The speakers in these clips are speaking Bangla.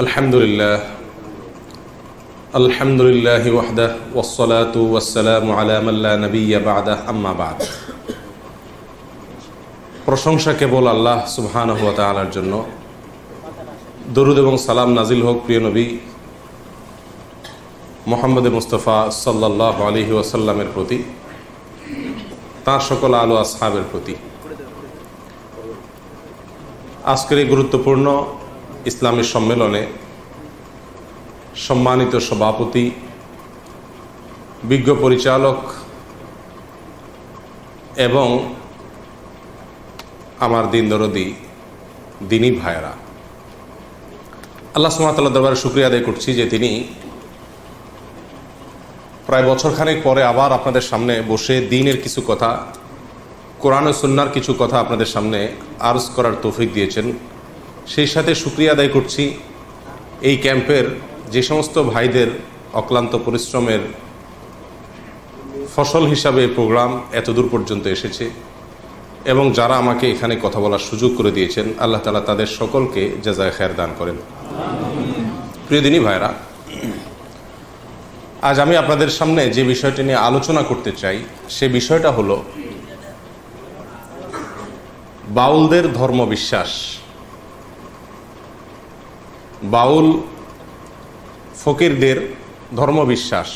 আলহামদুলিল্লাহি ওয়াহদাহু ওয়াসসালাতু ওয়াসসালামু আলা মান লা নাবিয়্যা বা'দাহু আম্মা বা'দ। প্রশংসা কেবল আল্লাহ সুবহানাহু ওয়া তাআলার জন্য। দরুদ এবং সালাম নাজিল হোক প্রিয় নবী মুহাম্মদ মুস্তাফা সাল্লাল্লাহু আলাইহি ওয়াসাল্লামের প্রতি, তাঁর সকল আলো আসহাবের প্রতি। আজকের এই গুরুত্বপূর্ণ ইসলামী সম্মেলনে সম্মানিত সভাপতি, বিজ্ঞ পরিচালক এবং আমার দিন দরদি দিনী ভাইয়েরা, আল্লাহ সুবহানাহু ওয়া তাআলার দরবারে শুকরিয়া আদায় করছি যে তিনি প্রায় বছরখানেক পরে আবার আপনাদের সামনে বসে দ্বীনের কিছু কথা, কোরআন ও সুন্নাহর কিছু কথা আপনাদের সামনে আরজ করার তৌফিক দিয়েছেন। সেই সাথে শুকরিয়া আদায় করছি এই ক্যাম্পের যে সমস্ত ভাইদের অক্লান্ত পরিশ্রমের ফসল হিসাবে প্রোগ্রাম এতদূর পর্যন্ত এসেছে এবং যারা আমাকে এখানে কথা বলার সুযোগ করে দিয়েছেন, আল্লাহ তাআলা তাদের সকলকে জাযায়ে খায়ের দান করেন। প্রিয় দিনী ভাইরা, আজ আমি আপনাদের সামনে যে বিষয়টি নিয়ে আলোচনা করতে চাই সে বিষয়টা হলো বাউলদের ধর্মবিশ্বাস, বাউল ফকিরদের ধর্মবিশ্বাস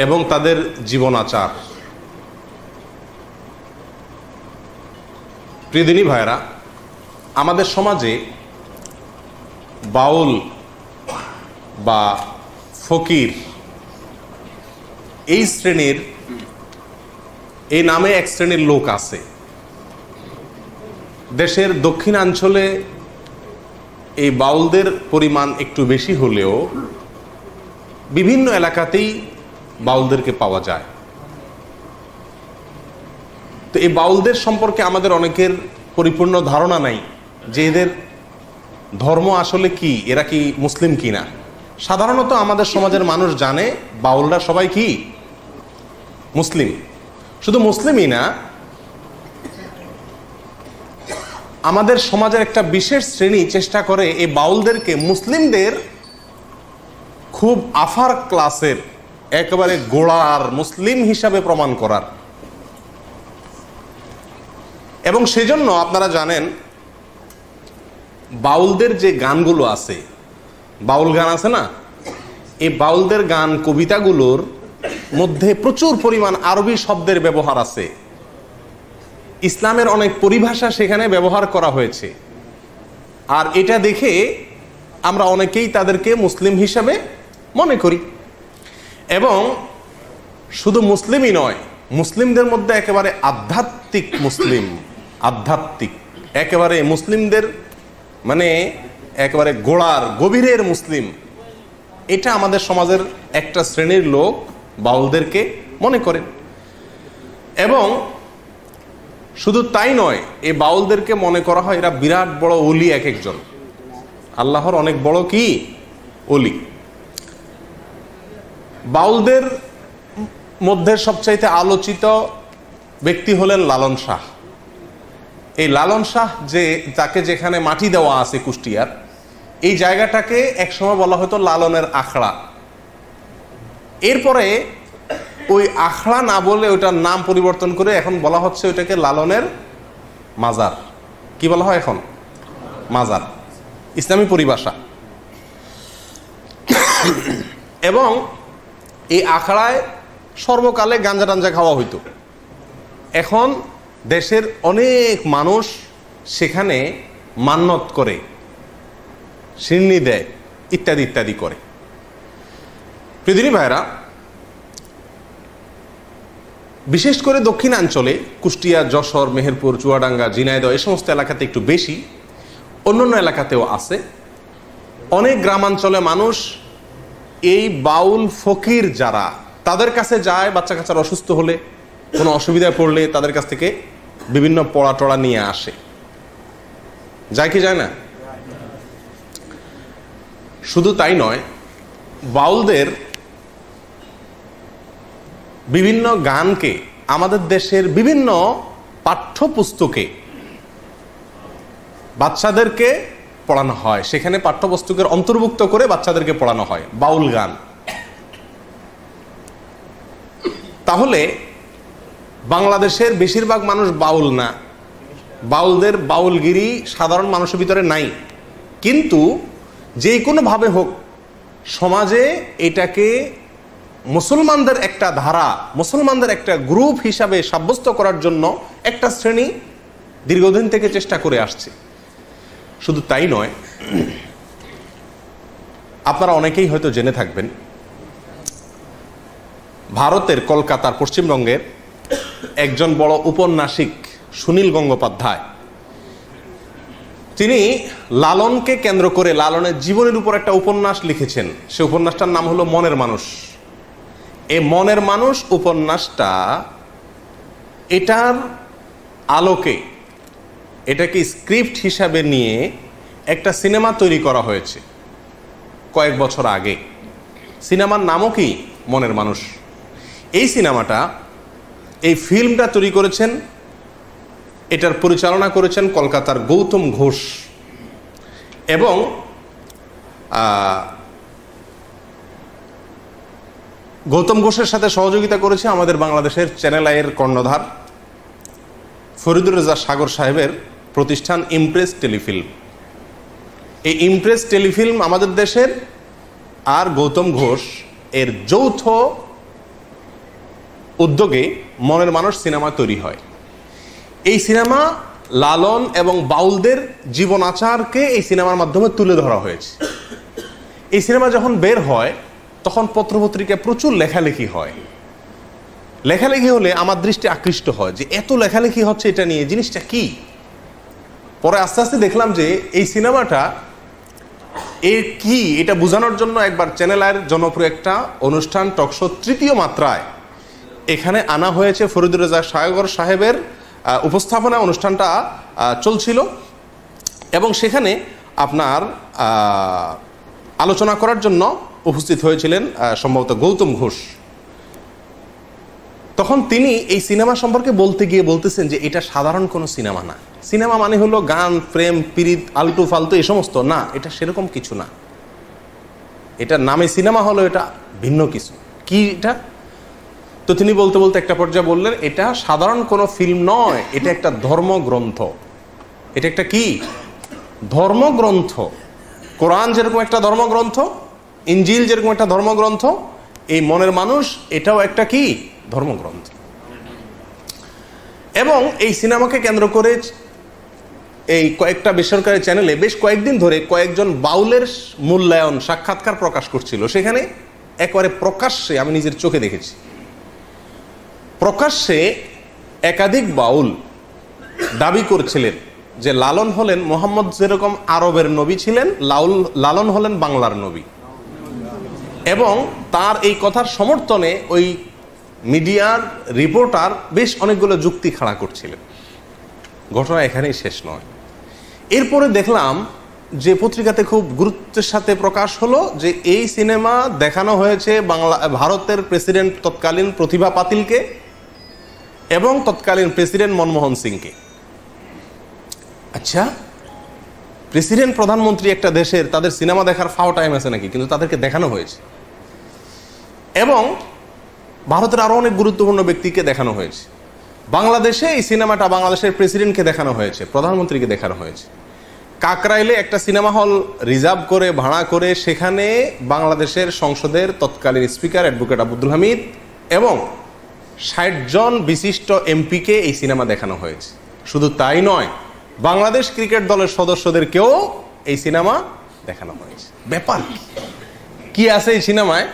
এবং তাদের জীবনাচার। প্রিয় দিনী ভাইরা, আমাদের সমাজে বাউল বা ফকির এই শ্রেণীর, এই নামে এক শ্রেণীর লোক আছে। দেশের দক্ষিণাঞ্চলে এই বাউলদের পরিমাণ একটু বেশি হলেও বিভিন্ন এলাকাতেই বাউলদেরকে পাওয়া যায়। তো এই বাউলদের সম্পর্কে আমাদের অনেকের পরিপূর্ণ ধারণা নাই যে এদের ধর্ম আসলে কি, এরা কি মুসলিম কিনা। সাধারণত আমাদের সমাজের মানুষ জানে বাউলরা সবাই কি মুসলিম। শুধু মুসলিমই না, আমাদের সমাজের একটা বিশেষ শ্রেণী চেষ্টা করে এই বাউলদেরকে মুসলিমদের খুব আফার ক্লাসের, একেবারে গোড়ার মুসলিম হিসাবে প্রমাণ করার। এবং সেজন্য আপনারা জানেন বাউলদের যে গানগুলো আছে, বাউল গান আছে না, এই বাউলদের গান কবিতাগুলোর মধ্যে প্রচুর পরিমাণ আরবি শব্দের ব্যবহার আছে। ইসলামের অনেক পরিভাষা সেখানে ব্যবহার করা হয়েছে। আর এটা দেখে আমরা অনেকেই তাদেরকে মুসলিম হিসাবে মনে করি। এবং শুধু মুসলিমই নয়, মুসলিমদের মধ্যে একেবারে আধ্যাত্মিক মুসলিম, আধ্যাত্মিক একেবারে মুসলিমদের মানে একেবারে গোড়ার গভীরের মুসলিম, এটা আমাদের সমাজের একটা শ্রেণীর লোক বাউলদেরকে মনে করেন। এবং শুধু তাই নয়, এই বাউলদেরকে মনে করা হয় এরা বিরাট বড় ওলি, এক একজন আল্লাহর অনেক বড় কি ওলি। বাউলদের মধ্যে সবচাইতে আলোচিত ব্যক্তি হলেন লালন শাহ। এই লালন শাহ যে তাকে যেখানে মাটি দেওয়া আছে কুষ্টিয়ার, এই জায়গাটাকে একসময় বলা হতো লালনের আখড়া। এরপরে ওই আখড়া না বলে ওইটার নাম পরিবর্তন করে এখন বলা হচ্ছে ওইটাকে লালনের মাজার। কি বলা হয় এখন? মাজার, ইসলামী পরিভাষা। এবং এই আখড়ায় সর্বকালে গাঞ্জা টাঞ্জা খাওয়া হইতো। এখন দেশের অনেক মানুষ সেখানে মান্নত করে, সিন্নি দেয়, ইত্যাদি ইত্যাদি করে। প্রিয় ভাইরা, বিশেষ করে দক্ষিণাঞ্চলে কুষ্টিয়া, যশোর, মেহেরপুর, চুয়াডাঙ্গা, ঝিনাইদহ এই সমস্ত এলাকাতে একটু বেশি, অন্যান্য এলাকাতেও আছে। অনেক গ্রামাঞ্চলে মানুষ এই বাউল ফকির যারা, তাদের কাছে যায় বাচ্চা কাচ্চার অসুস্থ হলে, কোনো অসুবিধায় পড়লে তাদের কাছ থেকে বিভিন্ন পড়া টড়া নিয়ে আসে। যায় কি যায় না? শুধু তাই নয়, বাউলদের বিভিন্ন গানকে আমাদের দেশের বিভিন্ন পাঠ্যপুস্তকে বাচ্চাদেরকে পড়ানো হয়, সেখানে পাঠ্যপুস্তকের অন্তর্ভুক্ত করে বাচ্চাদেরকে পড়ানো হয় বাউল গান। তাহলে বাংলাদেশের বেশিরভাগ মানুষ বাউল না, বাউলদের বাউলগিরি সাধারণ মানুষের ভিতরে নাই, কিন্তু যে কোনোভাবে হোক সমাজে এটাকে মুসলমানদের একটা ধারা, মুসলমানদের একটা গ্রুপ হিসাবে সাব্যস্ত করার জন্য একটা শ্রেণী দীর্ঘদিন থেকে চেষ্টা করে আসছে। শুধু তাই নয়, আপনারা অনেকেই হয়তো জেনে থাকবেন, ভারতের কলকাতার পশ্চিমবঙ্গের একজন বড় উপন্যাসিক সুনীল গঙ্গোপাধ্যায়, তিনি লালনকে কেন্দ্র করে লালনের জীবনের উপর একটা উপন্যাস লিখেছেন। সে উপন্যাসটার নাম হলো মনের মানুষ। এই মনের মানুষ উপন্যাসটা, এটার আলোকে এটাকে স্ক্রিপ্ট হিসাবে নিয়ে একটা সিনেমা তৈরি করা হয়েছে কয়েক বছর আগে। সিনেমার নামও কি? মনের মানুষ। এই সিনেমাটা, এই ফিল্মটা তৈরি করেছেন, এটার পরিচালনা করেছেন কলকাতার গৌতম ঘোষ, এবং গৌতম ঘোষের সাথে সহযোগিতা করেছে আমাদের বাংলাদেশের চ্যানেল আইয়ের কর্ণধার ফরিদুর রেজা সাগর সাহেবের প্রতিষ্ঠান ইমপ্রেস টেলিফিল্ম। এই ইমপ্রেস টেলিফিল্ম আমাদের দেশের আর গৌতম ঘোষ এর যৌথ উদ্যোগে মনের মানুষ সিনেমা তৈরি হয়। এই সিনেমা লালন এবং বাউলদের জীবন আচারকে এই সিনেমার মাধ্যমে তুলে ধরা হয়েছে। এই সিনেমা যখন বের হয় তখন পত্রপত্রিকায় প্রচুর লেখালেখি হয়। লেখালেখি হলে আমার দৃষ্টি আকৃষ্ট হয় যে এত লেখালেখি হচ্ছে এটা নিয়ে, জিনিসটা কি। পরে আস্তে আস্তে দেখলাম যে এই সিনেমাটা এর কি, এটা বোঝানোর জন্য একবার চ্যানেল আইয়ের জনপ্রিয় একটা অনুষ্ঠান টকশো তৃতীয় মাত্রায় এখানে আনা হয়েছে। ফরিদুর রেজা সাগর সাহেবের উপস্থাপনা অনুষ্ঠানটা চলছিল, এবং সেখানে আপনার আলোচনা করার জন্য উপস্থিত হয়েছিলেন সম্ভবত গৌতম ঘোষ। তখন তিনি এই সিনেমা সম্পর্কে বলতে গিয়ে বলতেছেন যে এটা সাধারণ কোনো সিনেমা না। সিনেমা মানে হলো গান, প্রেম, পিরিত, আলতু ফালতু এই সমস্ত না, এটা সেরকম কিছু না। এটা নামে সিনেমা হলো, এটা ভিন্ন কিছু। কি এটা? তো তিনি বলতে বলতে একটা পর্যায়ে বললেন, এটা সাধারণ কোনো ফিল্ম নয়, এটা একটা ধর্মগ্রন্থ। এটা একটা কি? ধর্মগ্রন্থ। কোরআন যেরকম একটা ধর্মগ্রন্থ, ইনজিল যেরকম একটা ধর্মগ্রন্থ, এই মনের মানুষ এটাও একটা কি? ধর্মগ্রন্থ। এবং এই সিনেমাকে কেন্দ্র করে এই কয়েকটা বেসরকারি চ্যানেলে বেশ কয়েকদিন ধরে কয়েকজন বাউলের মূল্যায়ন সাক্ষাৎকার প্রকাশ করছিল। সেখানে একেবারে প্রকাশ্যে, আমি নিজের চোখে দেখেছি, প্রকাশ্যে একাধিক বাউল দাবি করছিলেন যে লালন হলেন মোহাম্মদ যেরকম আরবের নবী ছিলেন, লালন হলেন বাংলার নবী। এবং তার এই কথার সমর্থনে ওই মিডিয়ার রিপোর্টার বেশ অনেকগুলো যুক্তি খাড়া করছিলেন। ঘটনা এখানেই শেষ নয়। এরপরে দেখলাম যে পত্রিকাতে খুব গুরুত্বের সাথে প্রকাশ হলো যে এই সিনেমা দেখানো হয়েছে ভারতের প্রেসিডেন্ট তৎকালীন প্রতিভা পাতিলকে এবং তৎকালীন প্রেসিডেন্ট মনমোহন সিংকে। আচ্ছা, প্রেসিডেন্ট প্রধানমন্ত্রী একটা দেশের, তাদের সিনেমা দেখার ফাও টাইম আছে নাকি? কিন্তু তাদেরকে দেখানো হয়েছে। এবং ভারতের আরো অনেক গুরুত্বপূর্ণ ব্যক্তিকে দেখানো হয়েছে। বাংলাদেশে এই সিনেমাটা বাংলাদেশের প্রেসিডেন্টকে দেখানো হয়েছে, প্রধানমন্ত্রীকে দেখানো হয়েছে। কাকরাইলে একটা সিনেমা হল রিজার্ভ করে, ভাড়া করে, সেখানে বাংলাদেশের সংসদের তৎকালীন স্পিকার অ্যাডভোকেট আব্দুল হামিদ এবং ৬০ জন বিশিষ্ট এমপিকে এই সিনেমা দেখানো হয়েছে। শুধু তাই নয়, বাংলাদেশ ক্রিকেট দলের সদস্যদেরকেও এই সিনেমা দেখানো হয়েছে। ব্যাপার কি আছে এই সিনেমায়,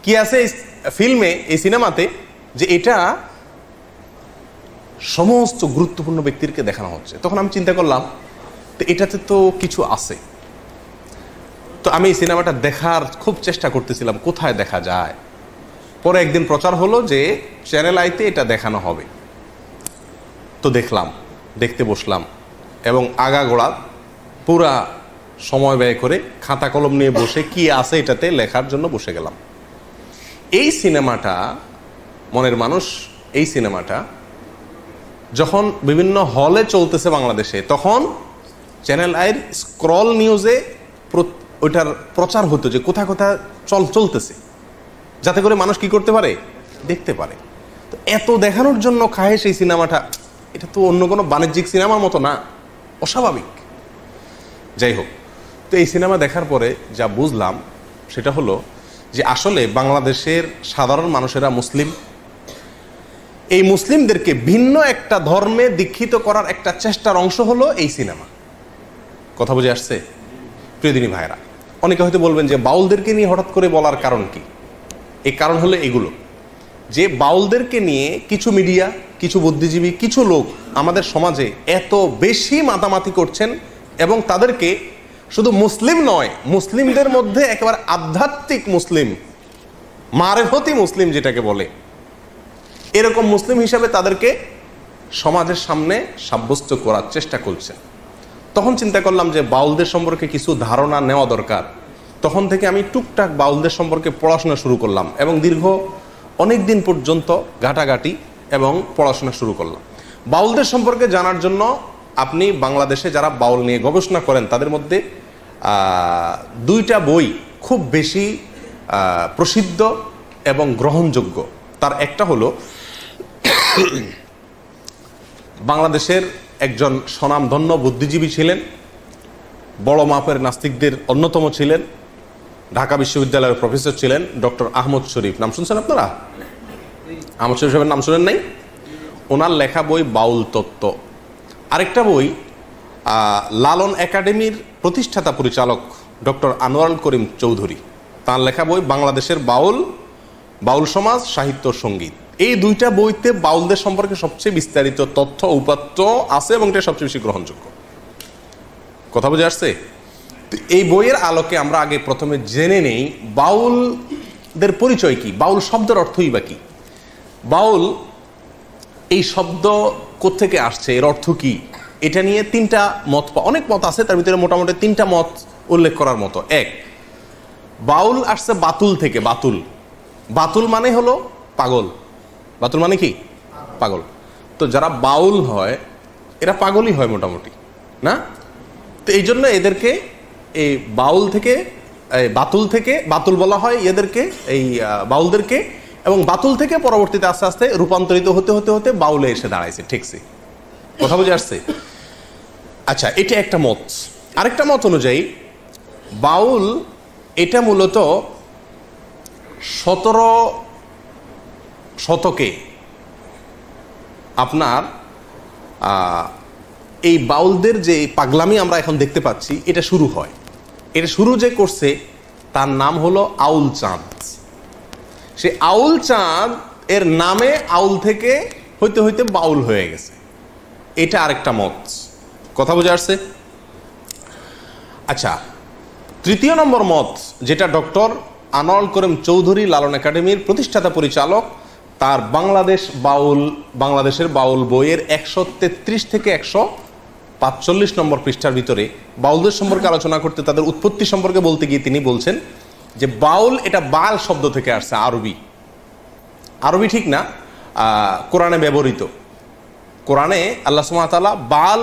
কি আছে এই ফিল্মে, এই সিনেমাতে, যে এটা সমস্ত গুরুত্বপূর্ণ ব্যক্তিকে দেখানো হচ্ছে। তখন আমি চিন্তা করলাম, তো এটাতে তো কিছু আছে। তো আমি এই সিনেমাটা দেখার খুব চেষ্টা করতেছিলাম, কোথায় দেখা যায়। পরে একদিন প্রচার হলো যে চ্যানেল আইতে এটা দেখানো হবে। তো দেখলাম, দেখতে বসলাম, এবং আগাগোড়া পুরা সময় ব্যয় করে খাতা কলম নিয়ে বসে কি আছে এটাতে লেখার জন্য বসে গেলাম। এই সিনেমাটা, মনের মানুষ, এই সিনেমাটা যখন বিভিন্ন হলে চলতেছে বাংলাদেশে, তখন চ্যানেল আইয়ের স্ক্রল নিউজে ওইটার প্রচার হতো যে কোথায় কোথায় চলতেছে, যাতে করে মানুষ কি করতে পারে, দেখতে পারে। তো এত দেখানোর জন্য খায় সেই সিনেমাটা, এটা তো অন্য কোনো বাণিজ্যিক সিনেমার মতো না, অস্বাভাবিক। যাই হোক, তো এই সিনেমা দেখার পরে যা বুঝলাম সেটা হলো যে আসলে বাংলাদেশের সাধারণ মানুষেরা মুসলিম, এই মুসলিমদেরকে ভিন্ন একটা ধর্মে দীক্ষিত করার একটা চেষ্টার অংশ হলো এই সিনেমা। কথা বুঝে আসছে প্রিয়দিনী ভাইরা? অনেকে হয়তো বলবেন যে বাউলদেরকে নিয়ে হঠাৎ করে বলার কারণ কি? এই কারণ হলো এগুলো, যে বাউলদেরকে নিয়ে কিছু মিডিয়া, কিছু বুদ্ধিজীবী, কিছু লোক আমাদের সমাজে এত বেশি মাতামাতি করছেন এবং তাদেরকে শুধু মুসলিম নয়, মুসলিমদের মধ্যে একেবারে আধ্যাত্মিক মুসলিম, মারেফতি মুসলিম যেটাকে বলে, এরকম মুসলিম হিসাবে তাদেরকে সমাজের সামনে সাব্যস্ত করার চেষ্টা করছেন। তখন চিন্তা করলাম যে বাউলদের সম্পর্কে কিছু ধারণা নেওয়া দরকার। তখন থেকে আমি টুকটাক বাউলদের সম্পর্কে পড়াশোনা শুরু করলাম এবং দীর্ঘ অনেক দিন পর্যন্ত ঘাটাঘাটি এবং পড়াশোনা শুরু করলাম। বাউলদের সম্পর্কে জানার জন্য আপনি বাংলাদেশে যারা বাউল নিয়ে গবেষণা করেন তাদের মধ্যে দুইটা বই খুব বেশি প্রসিদ্ধ এবং গ্রহণযোগ্য। তার একটা হলো বাংলাদেশের একজন স্বনামধন্য বুদ্ধিজীবী ছিলেন, বড় মাপের নাস্তিকদের অন্যতম ছিলেন, ঢাকা বিশ্ববিদ্যালয়ের প্রফেসর ছিলেন ডক্টর আহমদ শরীফ। নাম শুনছেন আপনারা? আহমদ শরীফ সাহেবের নাম শুনেন নাই? ওনার লেখা বই বাউল তত্ত্ব। আরেকটা বই লালন একাডেমির প্রতিষ্ঠাতা পরিচালক ডক্টর আনোয়ারুল করিম চৌধুরী, তার লেখা বই বাংলাদেশের বাউল সমাজ, সাহিত্য, সঙ্গীত। এই দুইটা বইতে বাউলদের সম্পর্কে সবচেয়ে বিস্তারিত তথ্য উপাত্ত আছে এবং এটা সবচেয়ে বেশি গ্রহণযোগ্য। কথা বুঝে আসছে? এই বইয়ের আলোকে আমরা আগে প্রথমে জেনে নেই বাউলদের পরিচয় কি, বাউল শব্দের অর্থই বা কি, বাউল এই শব্দ কোত্থেকে আসছে, এর অর্থ কি, এটা নিয়ে তিনটা মত, অনেক মত আছে, তার ভিতরে মোটামুটি তিনটা মত উল্লেখ করার মতো। এক, বাউল আসছে বাতুল থেকে। বাতুল মানে হলো পাগল। বাতুল মানে কি? পাগল। তো যারা বাউল হয় এরা পাগলই হয় মোটামুটি, না? তো এই জন্য এদেরকে এই বাতুল বলা হয় এদেরকে, এই বাউলদেরকে। এবং বাতুল থেকে পরবর্তীতে আস্তে আস্তে রূপান্তরিত হতে হতে হতে বাউলে এসে দাঁড়াইছে। ঠিকছে? কথা বুঝে আসছে? আচ্ছা, এটা একটা মত। আরেকটা মত অনুযায়ী বাউল এটা মূলত 17 শতকে আপনার এই বাউলদের যে পাগলামি আমরা এখন দেখতে পাচ্ছি এটা শুরু হয়। এটা শুরু যে করছে তার নাম হলো আউল চাঁদ। সে আউল চাঁদ এর নামে আউল থেকে হইতে হইতে বাউল হয়ে গেছে। এটা আরেকটা মত। কথা বুঝে আসছে? আচ্ছা, তৃতীয় নম্বর মত, যেটা ডক্টর আনোয়ারুল করিম চৌধুরী লালন একাডেমির প্রতিষ্ঠাতা পরিচালক, তার বাংলাদেশের বাউল বইয়ের 133 থেকে 145 নম্বর পৃষ্ঠার ভিতরে বাউলদের সম্পর্কে আলোচনা করতে, তাদের উৎপত্তি সম্পর্কে বলতে গিয়ে তিনি বলছেন যে বাউল এটা বাল শব্দ থেকে আসছে। আরবি ঠিক না, কোরআনে ব্যবহৃত। কোরআনে আল্লাহ সুবহানাহু ওয়া তাআলা বাল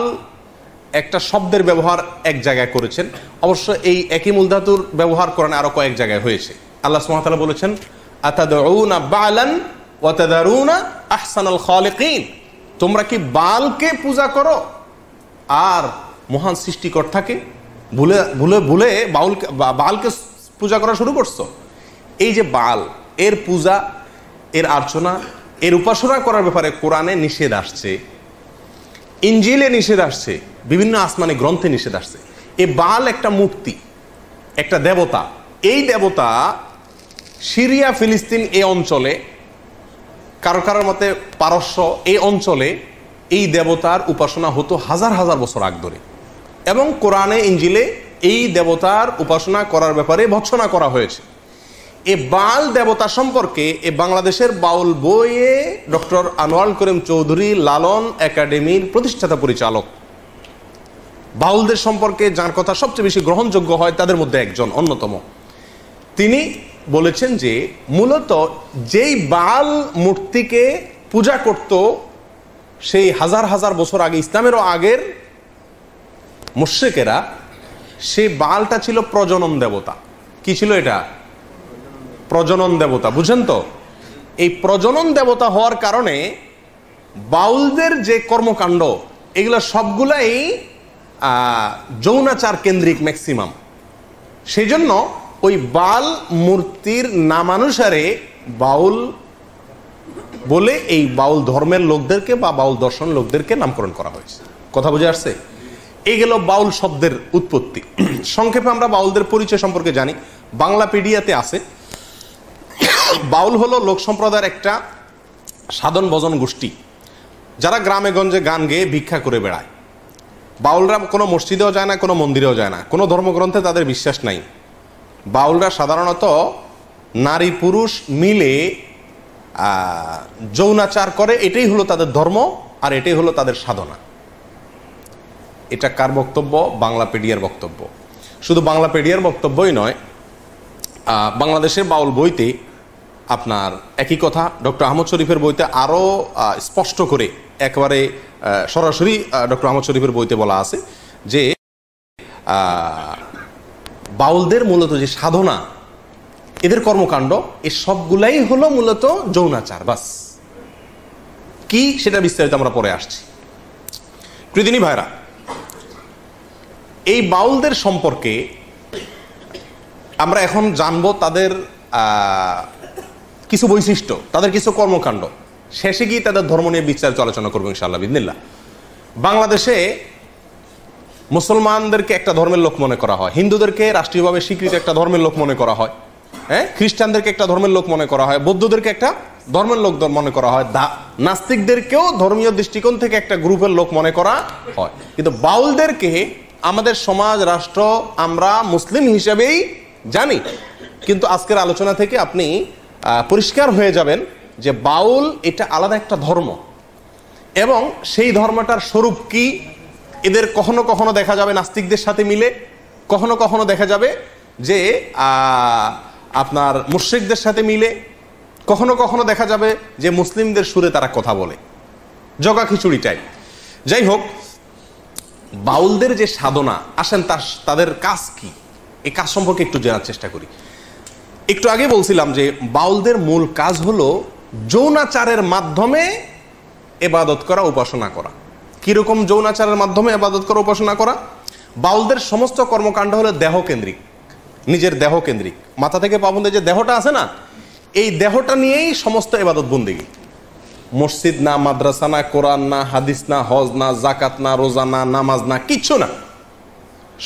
একটা শব্দের ব্যবহার এক জায়গায় করেছেন। অবশ্য এই একই মূল ধাতুর ব্যবহার কোরআনে আরো কয়েক জায়গায় হয়েছে। আল্লাহ সুবহানাহু ওয়া তাআলা বলেছেন, আতাদউনা বালান ওয়া তাদারুনা আহসানাল খালিকিন, তোমরা কি বালকে পূজা করো আর মহান সৃষ্টিকর্তাকে ভুলে বালকে পূজা করা শুরু করছো। এই যে বাল, এর পূজা, এর আর্চনা, এর উপাসনা করার ব্যাপারে কোরআনে নিষেধ আসছে, ইনজিলে নিষেধ আসছে, বিভিন্ন আসমানি গ্রন্থে নিষেধ আসছে। এই বাল একটা মূর্তি, একটা দেবতা। এই দেবতা সিরিয়া, ফিলিস্তিন এই অঞ্চলে, কারো মতে পারস্য এই অঞ্চলে এই দেবতার উপাসনা হতো হাজার হাজার বছর আগ ধরে। এবং কোরআনে ইনজিলে এই দেবতার উপাসনা করার ব্যাপারে ভৎসনা করা হয়েছে। এই বাল দেবতা সম্পর্কে এই বাংলাদেশের বাউল বইয়ে ডক্টর আনোয়ারুল করিম চৌধুরী লালন একাডেমির প্রতিষ্ঠাতা পরিচালক, বাউলদের সম্পর্কে যার কথা সবচেয়ে বেশি গ্রহণযোগ্য হয় তাদের মধ্যে একজন অন্যতম, তিনি বলেছেন যে মূলত যেই বাল মূর্তিকে পূজা করত সেই হাজার হাজার বছর আগে, ইসলামেরও আগের মুশরিকেরা সেই বালটা ছিল প্রজনন দেবতা। কি ছিল এটা? প্রজনন দেবতা। বুঝেন তো? এই প্রজনন দেবতা হওয়ার কারণে বাউলদের যে কর্মকাণ্ড এগুলো সবগুলাই যৌনাচার কেন্দ্রিক ম্যাক্সিমাম। সেই জন্য ওই বাল মূর্তির নামানুসারে বাউল বলে এই বাউল ধর্মের লোকদেরকে বা বাউল দর্শন লোকদেরকে নামকরণ করা হয়েছে। কথা বুঝে আসছে? এই গেল বাউল শব্দের উৎপত্তি। সংক্ষেপে আমরা বাউলদের পরিচয় সম্পর্কে জানি। বাংলাপিডিয়াতে আছে, বাউল হলো লোক সম্প্রদায়ের একটা সাধন ভজন গোষ্ঠী যারা গ্রামে গঞ্জে গান গেয়ে ভিক্ষা করে বেড়ায়। বাউলরা কোনো মসজিদেও যায় না, কোনো মন্দিরেও যায় না, কোনো ধর্মগ্রন্থে তাদের বিশ্বাস নাই। বাউলরা সাধারণত নারী পুরুষ মিলে যৌনাচার করে, এটাই হলো তাদের ধর্ম আর এটাই হলো তাদের সাধনা। এটা কার বক্তব্য? বাংলাপিডিয়ার বক্তব্য। শুধু বাংলাপিডিয়ার বক্তব্যই নয়, বাংলাদেশের বাউল বইতে আপনার একই কথা ডক্টর আহমদ শরীফের বইতে আরও স্পষ্ট করে একেবারে সরাসরি ডক্টর আহমদ শরীফের বইতে বলা আছে যে বাউলদের মূলত যে সাধনা, এদের কর্মকাণ্ড, এই সবগুলাই হলো মূলত যৌনাচার। বাস কি সেটা বিস্তারিত আমরা পরে আসছি। প্রীতিনী ভাইরা, এই বাউলদের সম্পর্কে আমরা এখন জানবো তাদের কিছু বৈশিষ্ট্য, তাদের কিছু কর্মকাণ্ড। শেষে গিয়ে তাদের ধর্ম নিয়ে বিস্তারিত আলোচনা করবো ইনশাআল্লাহ বিদিনিল্লাহ। বাংলাদেশে মুসলমানদেরকে একটা ধর্মের লোক মনে করা হয়, হিন্দুদেরকে রাষ্ট্রীয়ভাবে স্বীকৃত একটা ধর্মের লোক মনে করা হয়, হ্যাঁ, খ্রিস্টানদেরকে একটা ধর্মের লোক মনে করা হয়, বৌদ্ধদেরকে একটা ধর্মের লোক মনে করা হয়, নাস্তিকদেরকেও ধর্মীয় দৃষ্টিকোণ থেকে একটা গ্রুপের লোক মনে করা হয়। কিন্তু বাউলদেরকে আমাদের সমাজ রাষ্ট্র আমরা মুসলিম হিসেবেই জানি। কিন্তু আজকের আলোচনা থেকে আপনি পরিষ্কার হয়ে যাবেন যে বাউল এটা আলাদা একটা ধর্ম, এবং সেই ধর্মটার স্বরূপ কি এদের কখনো কখনো দেখা যাবে নাস্তিকদের সাথে মিলে, কখনো কখনো দেখা যাবে যে আপনার মুশরিকদের সাথে মিলে, কখনো কখনো দেখা যাবে যে মুসলিমদের সুরে তারা কথা বলে, জগা খিচুড়ি টাইপ। যাই হোক, বাউলদের যে সাধনা, আসেন তাদের কাজ কি, এই কাজ সম্পর্কে একটু জানার চেষ্টা করি। একটু আগে বলছিলাম যে বাউলদের মূল কাজ হলো যৌনাচারের মাধ্যমে ইবাদত করা, উপাসনা করা। কিরকম যৌনাচারের মাধ্যমে ইবাদত করা, উপাসনা করা? বাউলদের সমস্ত কর্মকাণ্ড হলো দেহ কেন্দ্রিক, নিজের দেহ কেন্দ্রিক। মাথা থেকে পা পর্যন্ত যে দেহটা আছে না, এই দেহটা নিয়েই সমস্ত ইবাদত বন্দেগী। মসজিদ না, মাদ্রাসা না, কোরআন না, হাদিস না, হজ না, জাকাত না, রোজা না, নামাজ না, কিচ্ছু না।